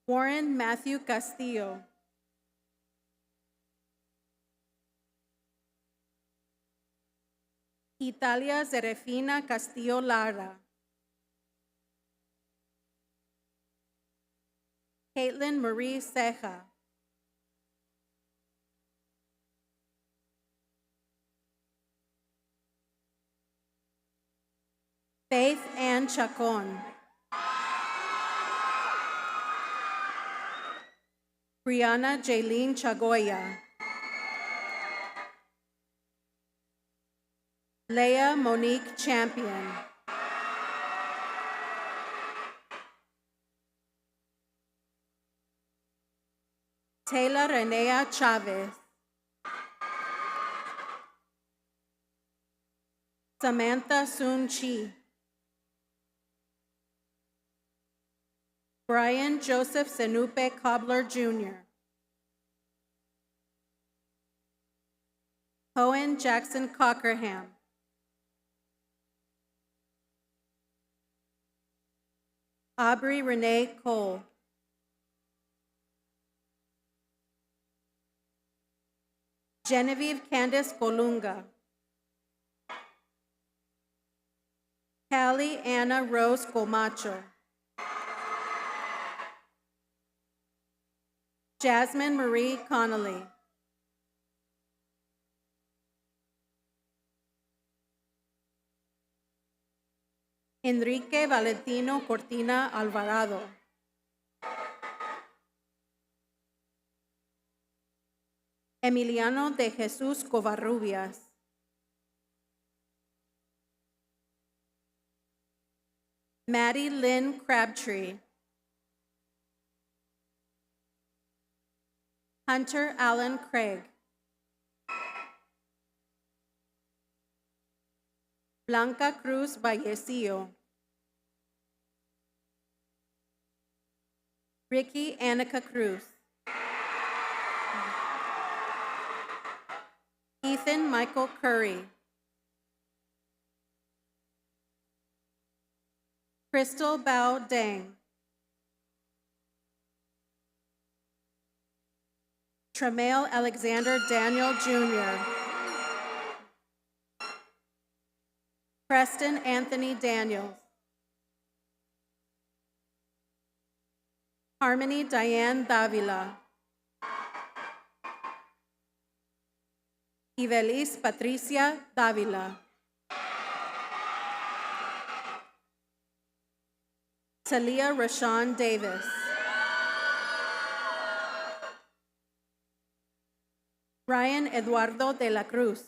Warren Matthew Castillo. Italia Zerefina Castillo Lara. Caitlin Marie Ceja. Faith Ann Chacon. Brianna Jaylene Chagoya. Leah Monique Champion. Taylor Renea Chavez. Samantha Sun Chi. Brian Joseph Senupe Cobbler Jr. Cohen Jackson Cockerham. Aubrey Renee Cole. Genevieve Candace Colunga. Callie Anna Rose Comacho. Jasmine Marie Connolly. Enrique Valentino Cortina Alvarado. Emiliano de Jesús Covarrubias. Maddie Lynn Crabtree. Hunter Allen Craig. Blanca Cruz Vallecillo. Ricky Annika Cruz. Ethan Michael Curry. Crystal Bao Dang. Tremail Alexander Daniel Jr. Preston Anthony Daniels. Harmony Diane Davila. Ivelis Patricia Davila. Talia Rashawn Davis. Ryan Eduardo de la Cruz.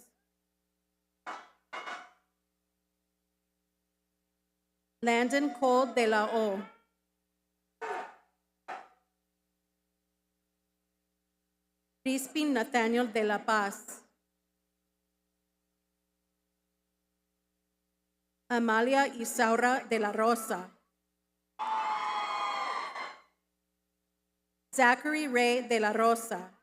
Landon Cole de la O. Crispin Nathaniel de la Paz. Amalia Isaura de la Rosa. Zachary Ray de la Rosa.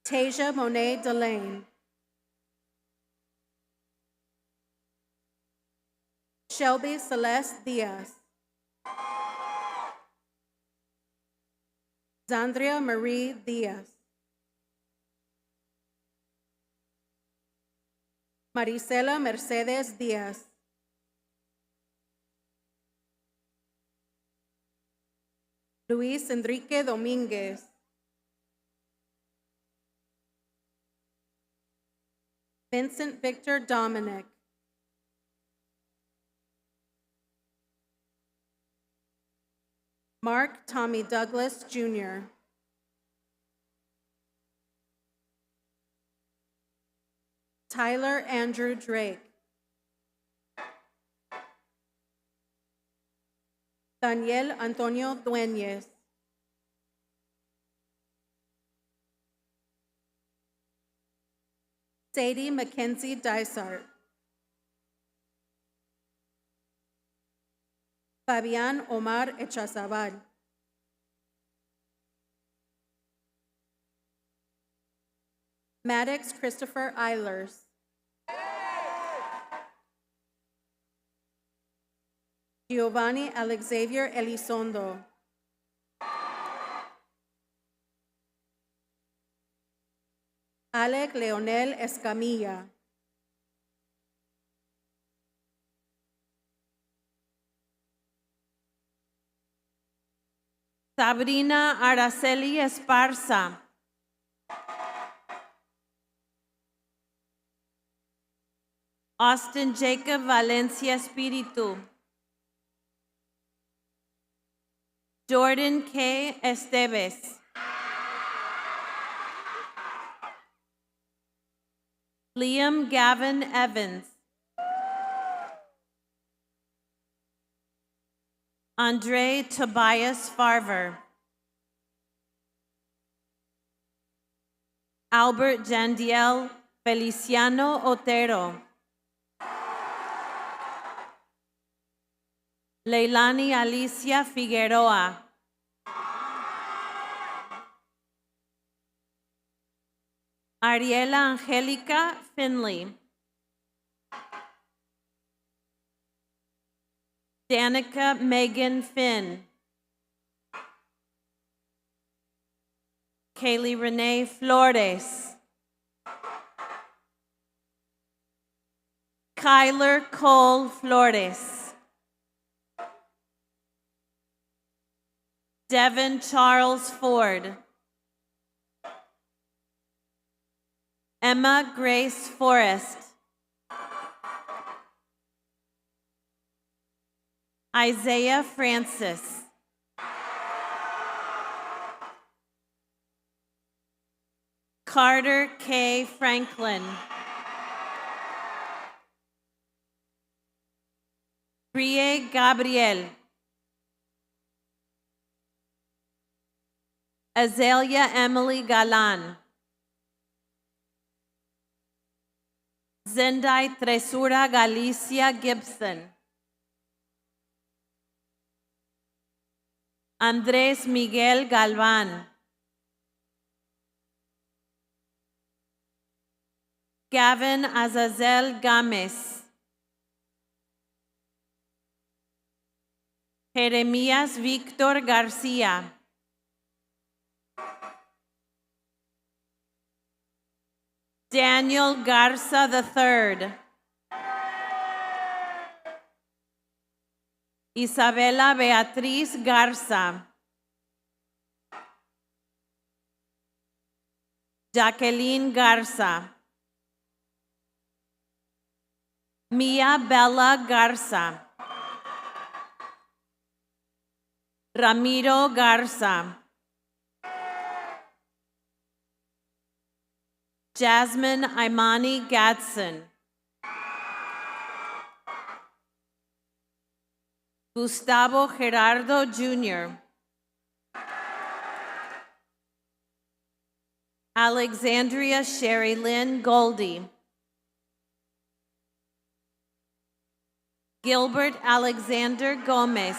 Tasia Monet Delane. Shelby Celeste Diaz. Zandria Marie Diaz. Marisela Mercedes Díaz. Luis Enrique Domínguez. Vincent Victor Dominic. Mark Tommy Douglas, Jr. Tyler Andrew Drake. Daniel Antonio Dueñez. Sadie Mackenzie Dysart. Fabián Omar Echazabal. Maddox Christopher Eilers. Giovanni Alexavier Elizondo. Alec Leonel Escamilla.
Sabrina Araceli Esparza. Austin Jacob Valencia Espíritu. Jordan K. Esteves. Liam Gavin Evans. Andre Tobias Farver. Albert Jandiel Feliciano Otero. Leilani Alicia Figueroa. Ariela Angelica Finley. Danica Megan Finn. Kaylee Renee Flores. Kyler Cole Flores. Devin Charles Ford. Emma Grace Forrest. Isaiah Francis. Carter K. Franklin. Brie Gabriel. Azalea Emily Galan. Zendai Tresura Galicia Gibson. Andrés Miguel Galván. Gavin Azazel Gámez. Jeremías Víctor García. Daniel Garza III. Isabela Beatriz Garza. Jacqueline Garza. Mia Bella Garza. Ramiro Garza. Jasmine Imani Gadsden. Gustavo Gerardo Jr. Alexandria Sherry Lynn Goldie. Gilbert Alexander Gomez.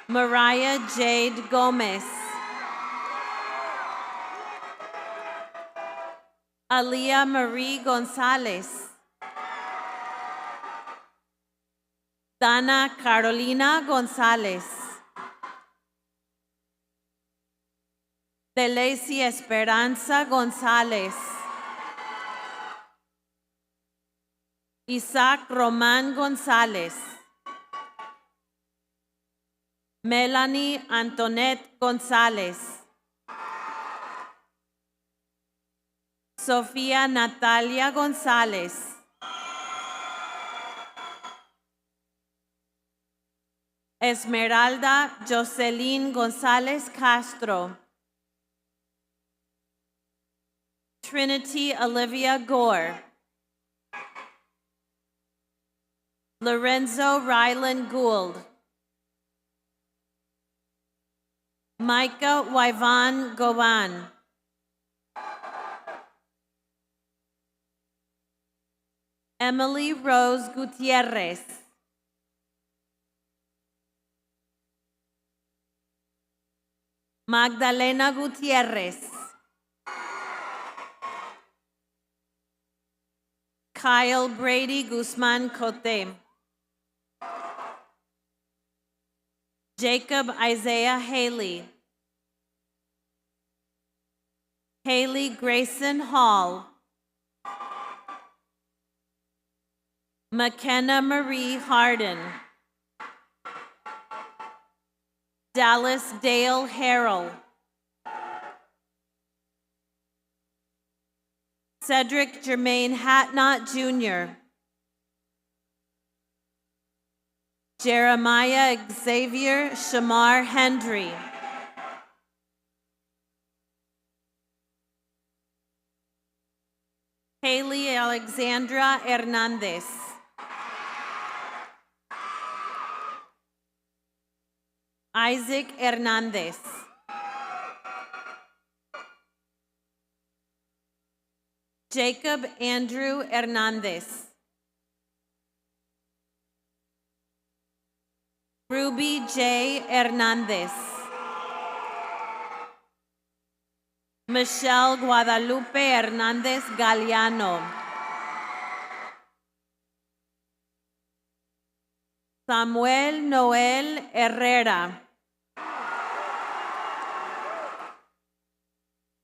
Mariah Jade Gomez. Alia Marie Gonzalez. Dana Carolina Gonzalez. Delacy Esperanza González. Isaac Román González. Melanie Antoinette González. Sofía Natalia González. Esmeralda Jocelyn González Castro. Trinity Olivia Gore. Lorenzo Ryland Gould. Micah Wyvan Govan. Emily Rose Gutierrez. Magdalena Gutierrez. Kyle Brady Guzman Cote. Jacob Isaiah Haley. Haley Grayson Hall. McKenna Marie Harden. Dallas Dale Harrell. Cedric Jermaine Hatnot Jr. Jeremiah Xavier Shamar Hendry. Haley Alexandra Hernandez. Isaac Hernandez. Jacob Andrew Hernandez. Ruby J. Hernandez. Michelle Guadalupe Hernandez Galeano. Samuel Noel Herrera.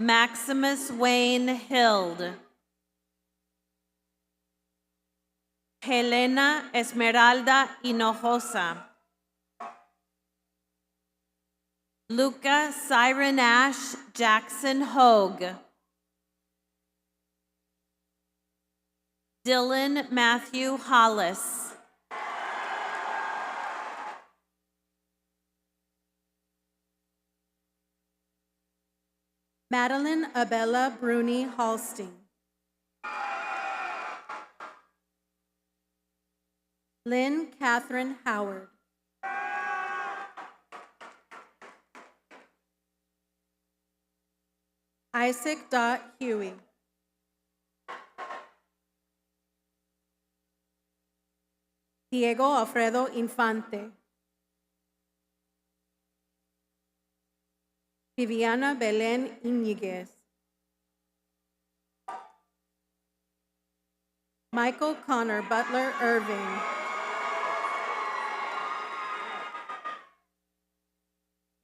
Maximus Wayne Hild. Helena Esmeralda Hinojosa. Luca Siren Ash Jackson Hogue. Dylan Matthew Hollis.
Madeline Abella Bruni Hallstein. Lynn Catherine Howard. Isaac Dot Huey. Diego Alfredo Infante. Viviana Belén Iñiguez. Michael Connor Butler Irving.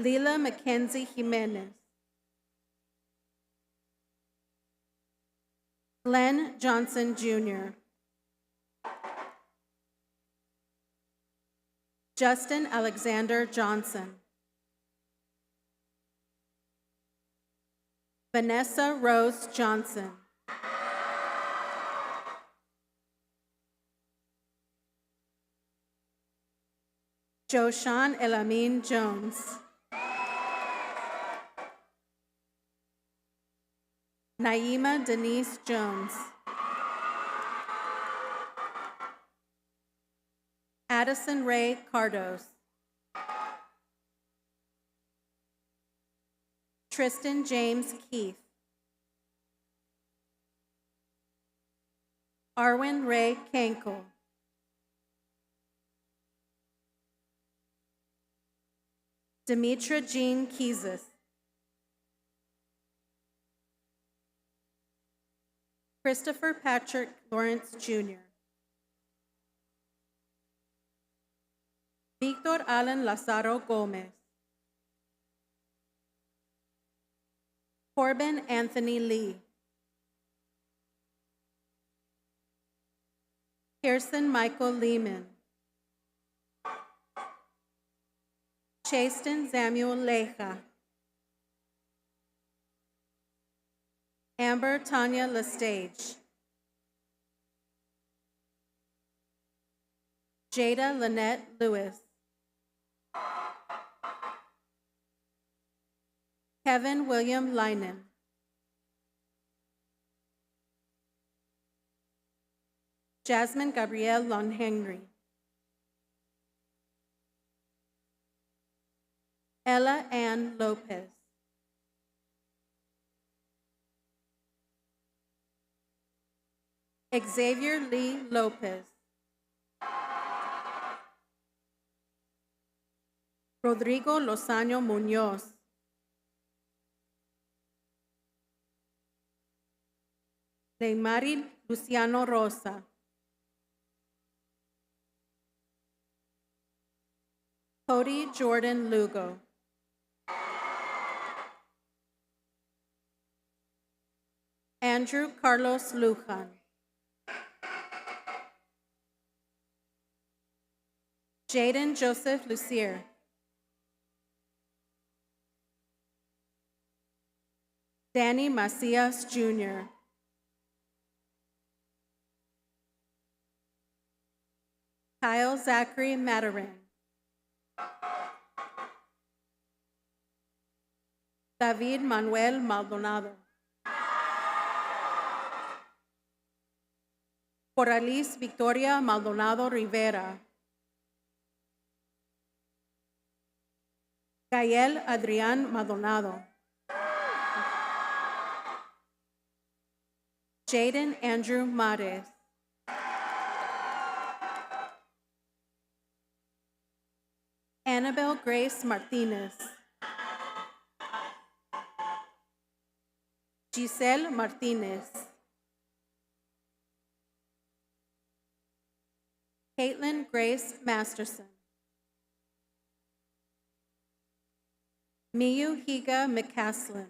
Lila Mackenzie Jimenez. Glenn Johnson Jr. Justin Alexander Johnson. Vanessa Rose Johnson. Joshan Elamin Jones. Naima Denise Jones. Addison Ray Cardos. Tristan James Keith. Arwin Ray Kankel. Demetra Jean Kiesis. Christopher Patrick Lawrence Jr. Victor Alan Lazaro Gomez. Corbin Anthony Lee. Kirsten Michael Lehman. Chasten Samuel Leja. Amber Tanya Lestage. Jada Lynette Lewis. Kevin William Leinen. Jasmine Gabrielle Lon Henry. Ella Ann Lopez. Xavier Lee Lopez. Rodrigo Lozano Muñoz. Leymari Luciano Rosa. Cody Jordan Lugo. Andrew Carlos Lujan. Jaden Joseph Lucier. Danny Macias Jr. Kyle Zachary Mataran. David Manuel Maldonado. Coralice Victoria Maldonado Rivera. Gael Adrián Maldonado. Jaden Andrew Mares. Annabelle Grace Martinez. Giselle Martinez. Caitlin Grace Masterson. Miyu Higa McCaslin.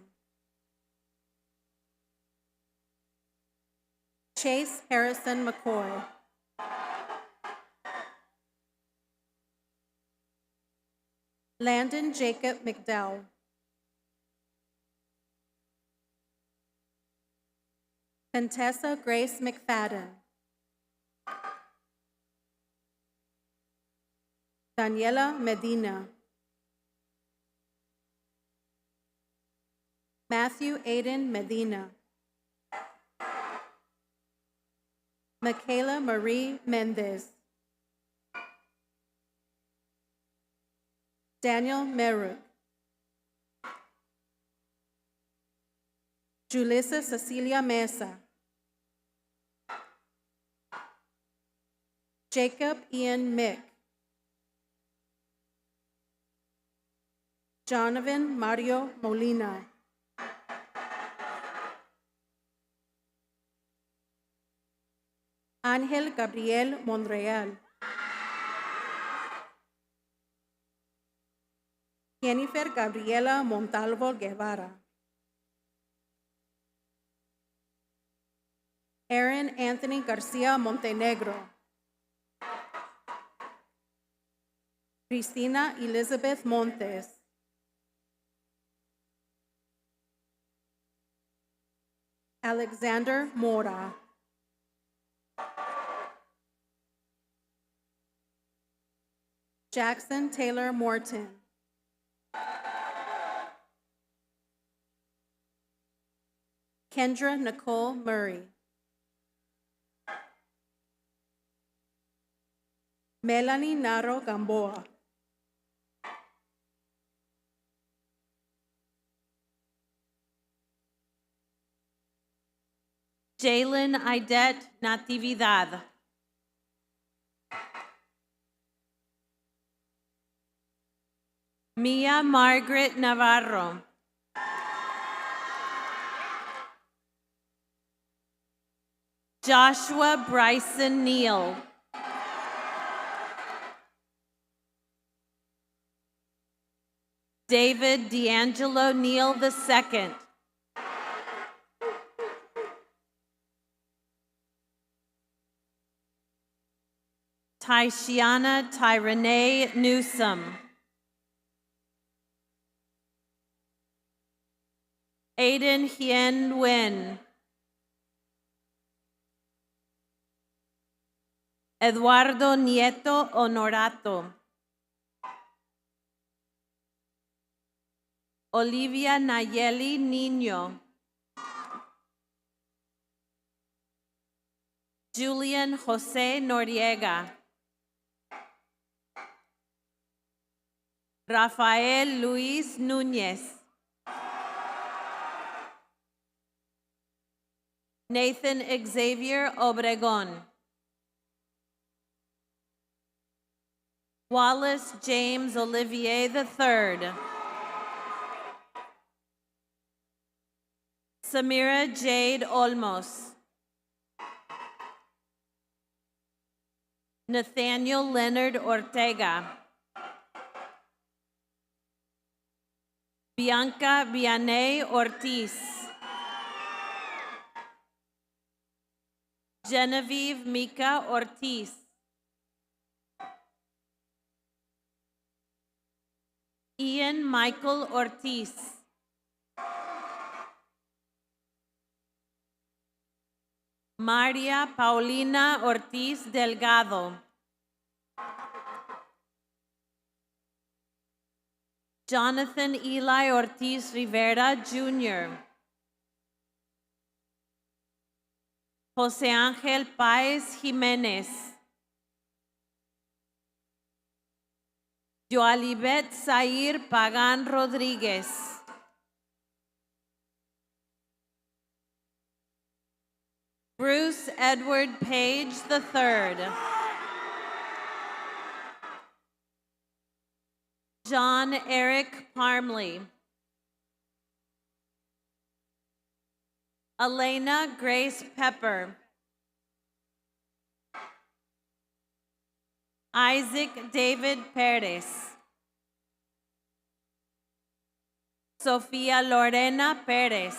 Chase Harrison McCoy. Landon Jacob McDowell. Contessa Grace McFadden. Daniela Medina. Matthew Aiden Medina. Michaela Marie Mendez. Daniel Merrick. Julissa Cecilia Mesa. Jacob Ian Mick. Jonathan Mario Molina. Ángel Gabriel Monreal. Jennifer Gabriela Montalvo Guevara. Aaron Anthony Garcia Montenegro. Cristina Elizabeth Montes. Alexander Mora. Jackson Taylor Morton. Kendra Nicole Murray. Melanie Naro Gamboa.
Jalen Idet Natividad. Mia Margaret Navarro. Joshua Bryson Neal. David D'Angelo Neal II. Taishiana Tyrene Newsom. Aiden Hien Nguyen. Eduardo Nieto Honorato. Olivia Nayeli Niño. Julian Jose Noriega. Rafael Luis Núñez. Nathan Xavier Obregón. Wallace James Olivier III. Samira Jade Olmos. Nathaniel Leonard Ortega. Bianca Vianney Ortiz. Genevieve Mika Ortiz. Ian Michael Ortiz. María Paulina Ortiz Delgado. Jonathan Eli Ortiz Rivera Jr. José Ángel Páez Jiménez. Joalibet Zair Pagan Rodríguez. Bruce Edward Page III. John Eric Parmley. Elena Grace Pepper. Isaac David Perez. Sofía Lorena Pérez.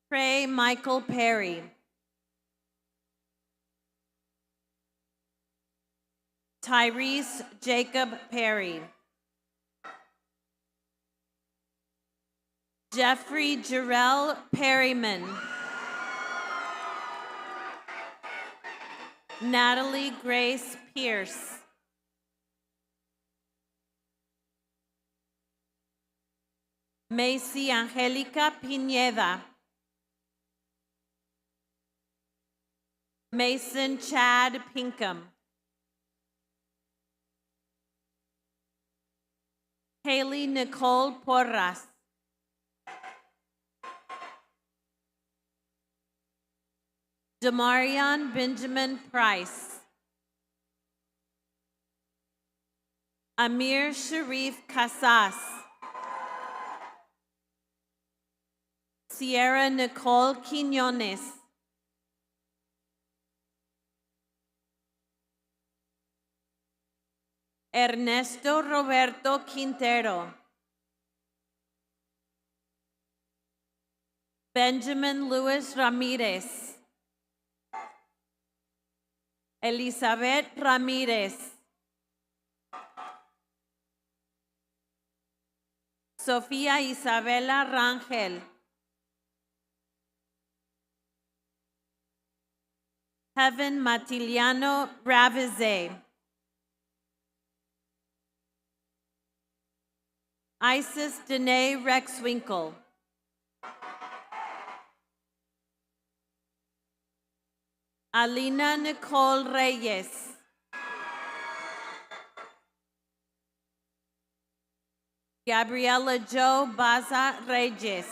Trey Michael Perry. Tyrese Jacob Perry. Jeffrey Jarrell Perryman. Natalie Grace Pierce. Macy Angelica Pineda. Mason Chad Pinkham. Haley Nicole Porras. Demarion Benjamin Price. Amir Sharif Casas. Sierra Nicole Quinones. Ernesto Roberto Quintero. Benjamin Luis Ramirez. Elizabeth Ramirez. Sofía Isabela Rangel. Heaven Matiliano Ravizé. Isis Danae Rexwinkle. Alina Nicole Reyes. Gabriela Jo Baza Reyes.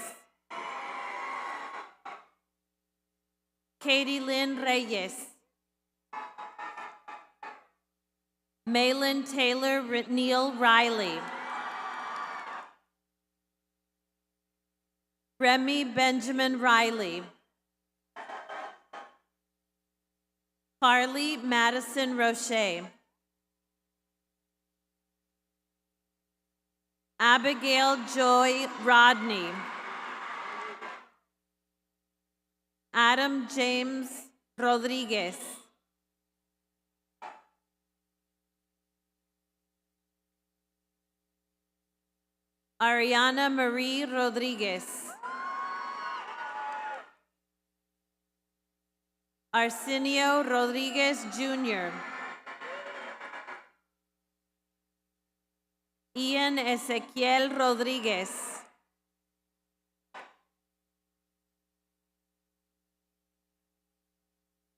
Katie Lynn Reyes. Malin Taylor Neal Riley. Remy Benjamin Riley. Carly Madison Roche. Abigail Joy Rodney. Adam James Rodriguez. Ariana Marie Rodriguez. Arsenio Rodriguez Jr. Ian Ezequiel Rodriguez.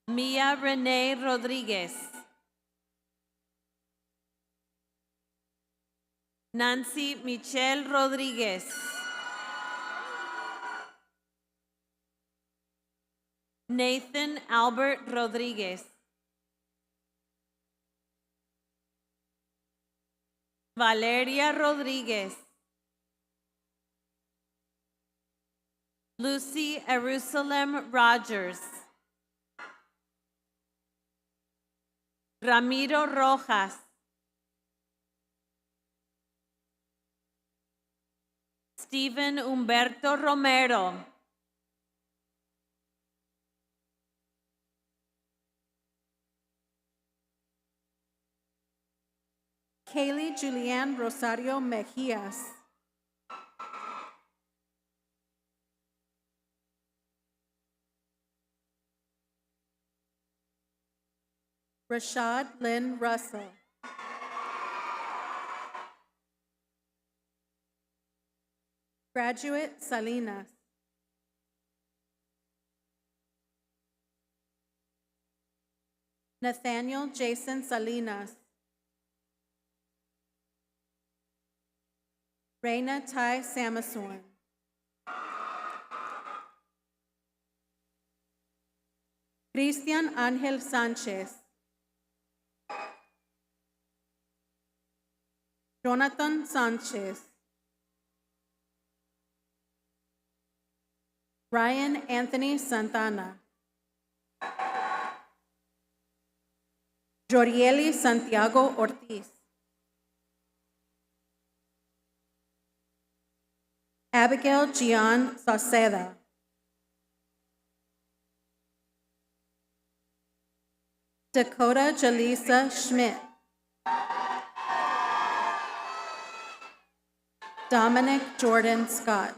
Mia Renee Rodriguez. Nancy Michelle Rodriguez. Nathan Albert Rodriguez. Valeria Rodriguez. Lucy Jerusalem Rogers. Ramiro Rojas. Stephen Humberto Romero.
Kaylee Julianne Rosario Mejias. Rashad Lynn Russell. Graduate Salinas. Nathaniel Jason Salinas. Reina Ty Samasorn. Cristian Ángel Sánchez. Jonathan Sanchez. Ryan Anthony Santana. Jorieli Santiago Ortiz. Abigail Gian Sauceda. Dakota Jalisa Schmidt. Dominic Jordan Scott.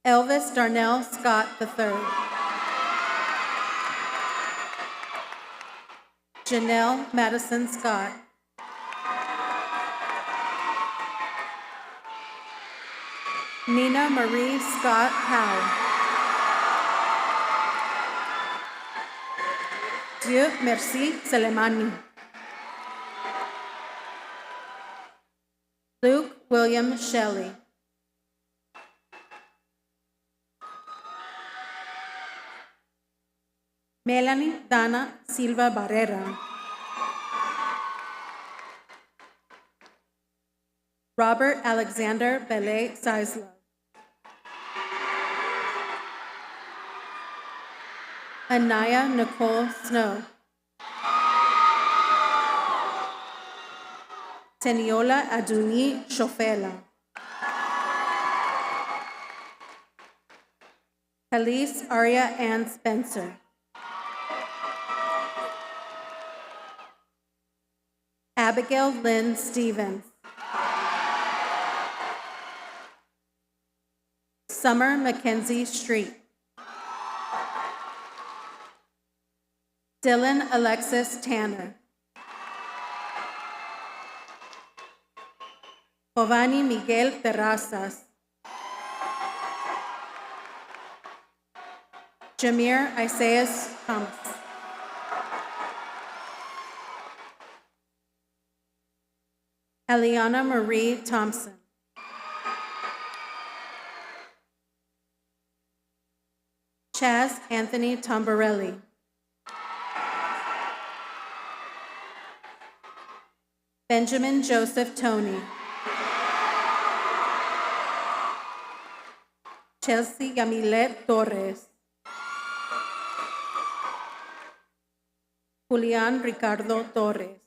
Elvis Darnell Scott III. Janelle Madison Scott. Nina Marie Scott Howe. Dieu merci Selemani. Luke William Shelley. Melanie Dana Silva Barrera. Robert Alexander Belay Seisler. Anaya Nicole Snow. Teniola Aduni Shofela. Khalees Arya Ann Spencer. Abigail Lynn Stevens. Summer Mackenzie Street. Dylan Alexis Tanner. Giovanni Miguel Terrazas. Jameer Isaias Thomas. Eliana Marie Thompson. Chaz Anthony Tombarelli. Benjamin Joseph Toney. Chelsea Yamilet Torres. Julian Ricardo Torres.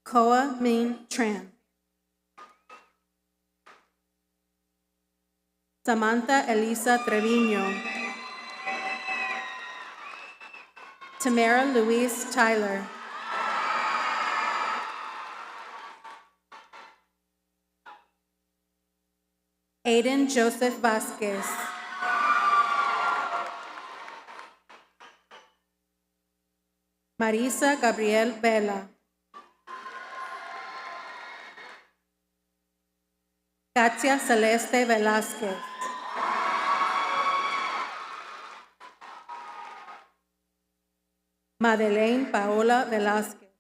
Koa Min Tran. Samantha Elisa Trevino. Tamara Louise Tyler. Aiden Joseph Vasquez. Marisa Gabriel Vela. Katia Celeste Velázquez. Madeleine Paola Velázquez.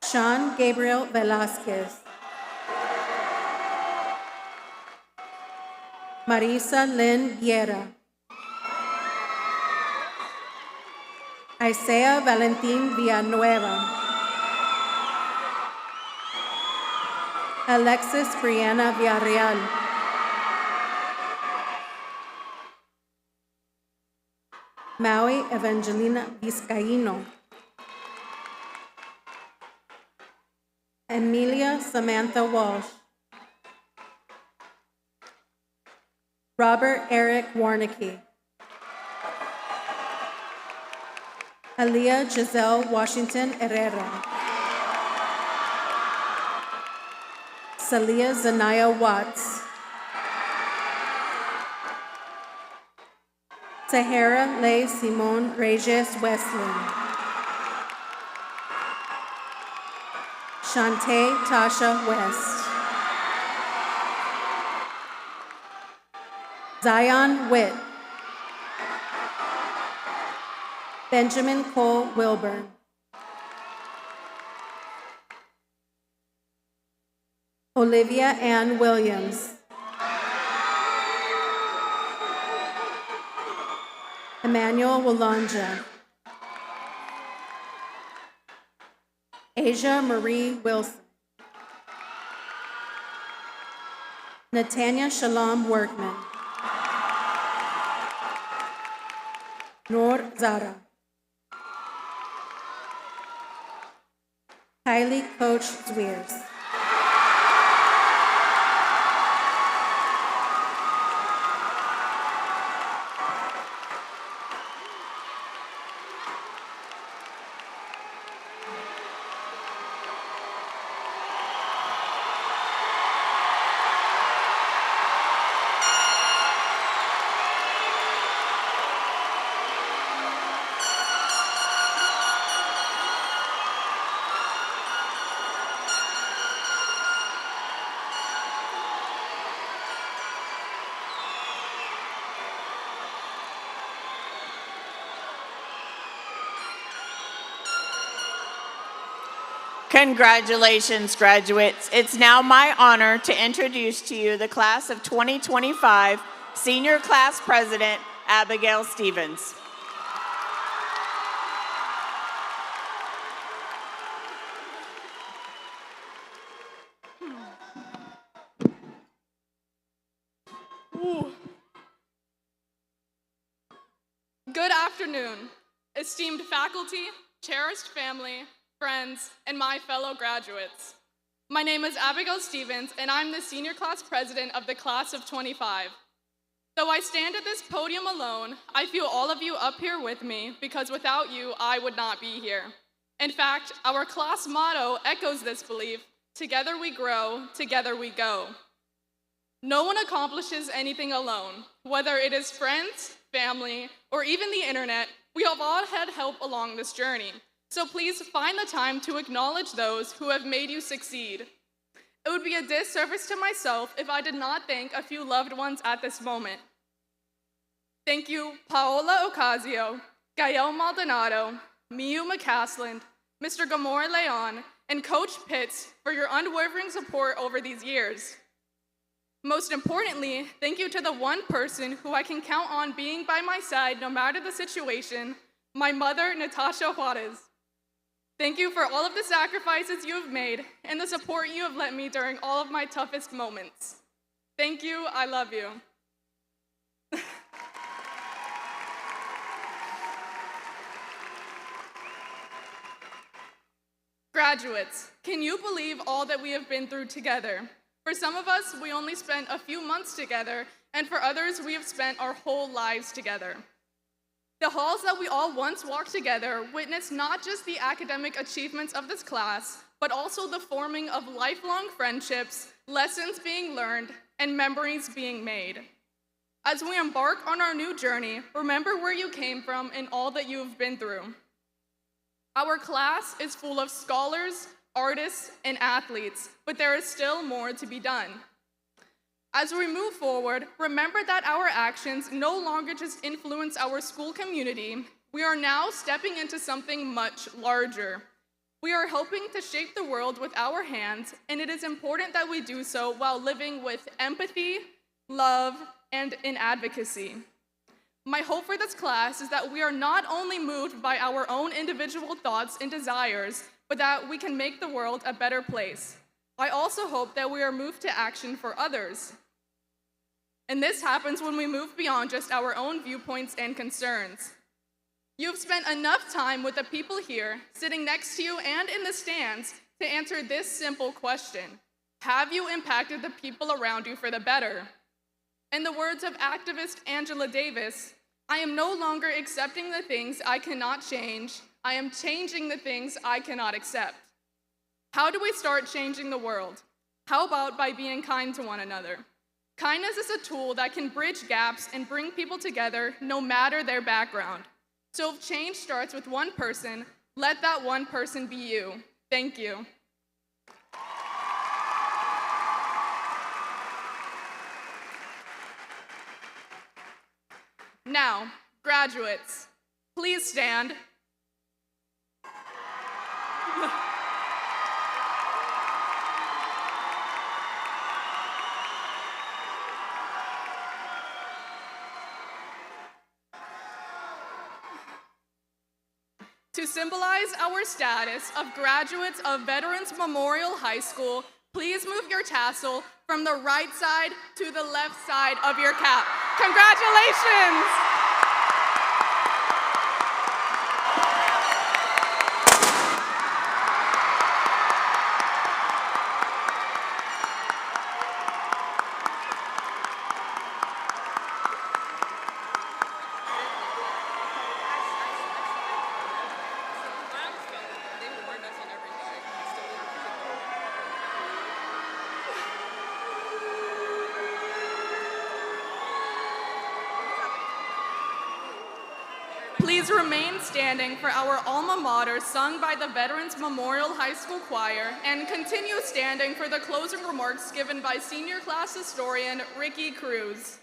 Sean Gabriel Velázquez. Marisa Lynn Guerra. Isaiah Valentín Villanueva. Alexis Brianna Villarreal. Maui Evangelina Vizcaíno. Emilia Samantha Walsh. Robert Eric Warnicki. Aaliyah Giselle Washington Herrera. Salia Zanaya Watts. Sahara Leigh Simone Reyes Wesley. Shantae Tasha West. Zion Witt. Benjamin Cole Wilburn. Olivia Ann Williams. Emmanuel Walonja. Asia Marie Wilson. Natanya Shalom Workman. Noor Zara. Kylie Coach Zwiers.
Congratulations, graduates. It's now my honor to introduce to you the class of 2025 Senior Class President, Abigail Stevens.
Good afternoon, esteemed faculty, cherished family, friends, and my fellow graduates. My name is Abigail Stevens, and I'm the Senior Class President of the Class of 25. Though I stand at this podium alone, I feel all of you up here with me because without you, I would not be here. In fact, our class motto echoes this belief: together we grow, together we go. No one accomplishes anything alone. Whether it is friends, family, or even the internet, we have all had help along this journey. So please find the time to acknowledge those who have made you succeed. It would be a disservice to myself if I did not thank a few loved ones at this moment. Thank you, Paola Ocasio, Gael Maldonado, Miu McCasland, Mr. Gamor Leon, and Coach Pitts for your unwavering support over these years. Most importantly, thank you to the one person who I can count on being by my side no matter the situation, my mother, Natasha Juarez. Thank you for all of the sacrifices you have made and the support you have lent me during all of my toughest moments. Thank you, I love you. Graduates, can you believe all that we have been through together? For some of us, we only spent a few months together, and for others, we have spent our whole lives together. The halls that we all once walked together witnessed not just the academic achievements of this class, but also the forming of lifelong friendships, lessons being learned, and memories being made. As we embark on our new journey, remember where you came from and all that you have been through. Our class is full of scholars, artists, and athletes, but there is still more to be done. As we move forward, remember that our actions no longer just influence our school community. We are now stepping into something much larger. We are helping to shape the world with our hands, and it is important that we do so while living with empathy, love, and in advocacy. My hope for this class is that we are not only moved by our own individual thoughts and desires, but that we can make the world a better place. I also hope that we are moved to action for others. And this happens when we move beyond just our own viewpoints and concerns. You've spent enough time with the people here, sitting next to you and in the stands, to answer this simple question: have you impacted the people around you for the better? In the words of activist Angela Davis, I am no longer accepting the things I cannot change. I am changing the things I cannot accept. How do we start changing the world? How about by being kind to one another? Kindness is a tool that can bridge gaps and bring people together no matter their background. So if change starts with one person, let that one person be you. Thank you. Now, graduates, please stand. To symbolize our status of graduates of Veterans Memorial High School, please move your tassel from the right side to the left side of your cap. Congratulations! Please remain standing for our alma mater sung by the Veterans Memorial High School Choir, and continue standing for the closing remarks given by senior class historian Ricky Cruz.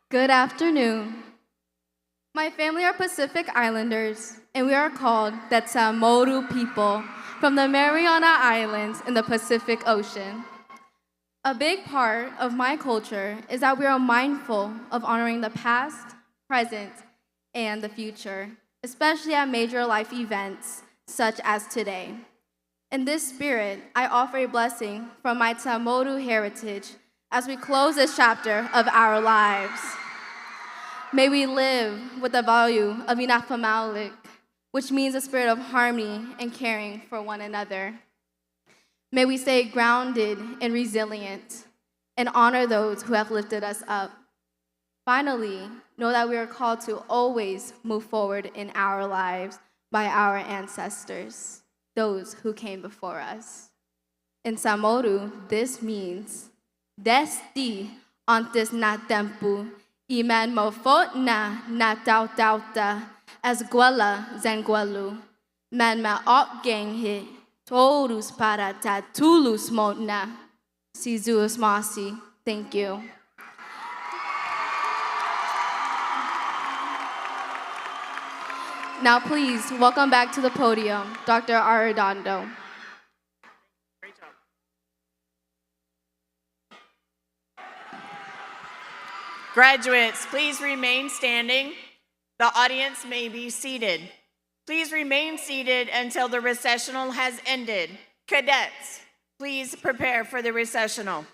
Good afternoon. My family are Pacific Islanders, and we are called the Tsamoru people from the Mariana Islands in the Pacific Ocean. A big part of my culture is that we are mindful of honoring the past, present, and the future, especially at major life events such as today. In this spirit, I offer a blessing from my Tsamoru heritage as we close this chapter of our lives. May we live with the value of inafamalik, which means a spirit of harmony and caring for one another. May we stay grounded and resilient and honor those who have lifted us up. Finally, know that we are called to always move forward in our lives by our ancestors. those who came before us. In Samoru, this means, Desti antes na tempo, iman mo fot na tauta, as guela zanguelu, man ma ok gang hit, todos para tatulus motna, Sizus Masi. Thank you. Now please, welcome back to the podium, Dr. Arredondo.
Graduates, please remain standing. The audience may be seated. Please remain seated until the recessional has ended. Cadets, please prepare for the recessional.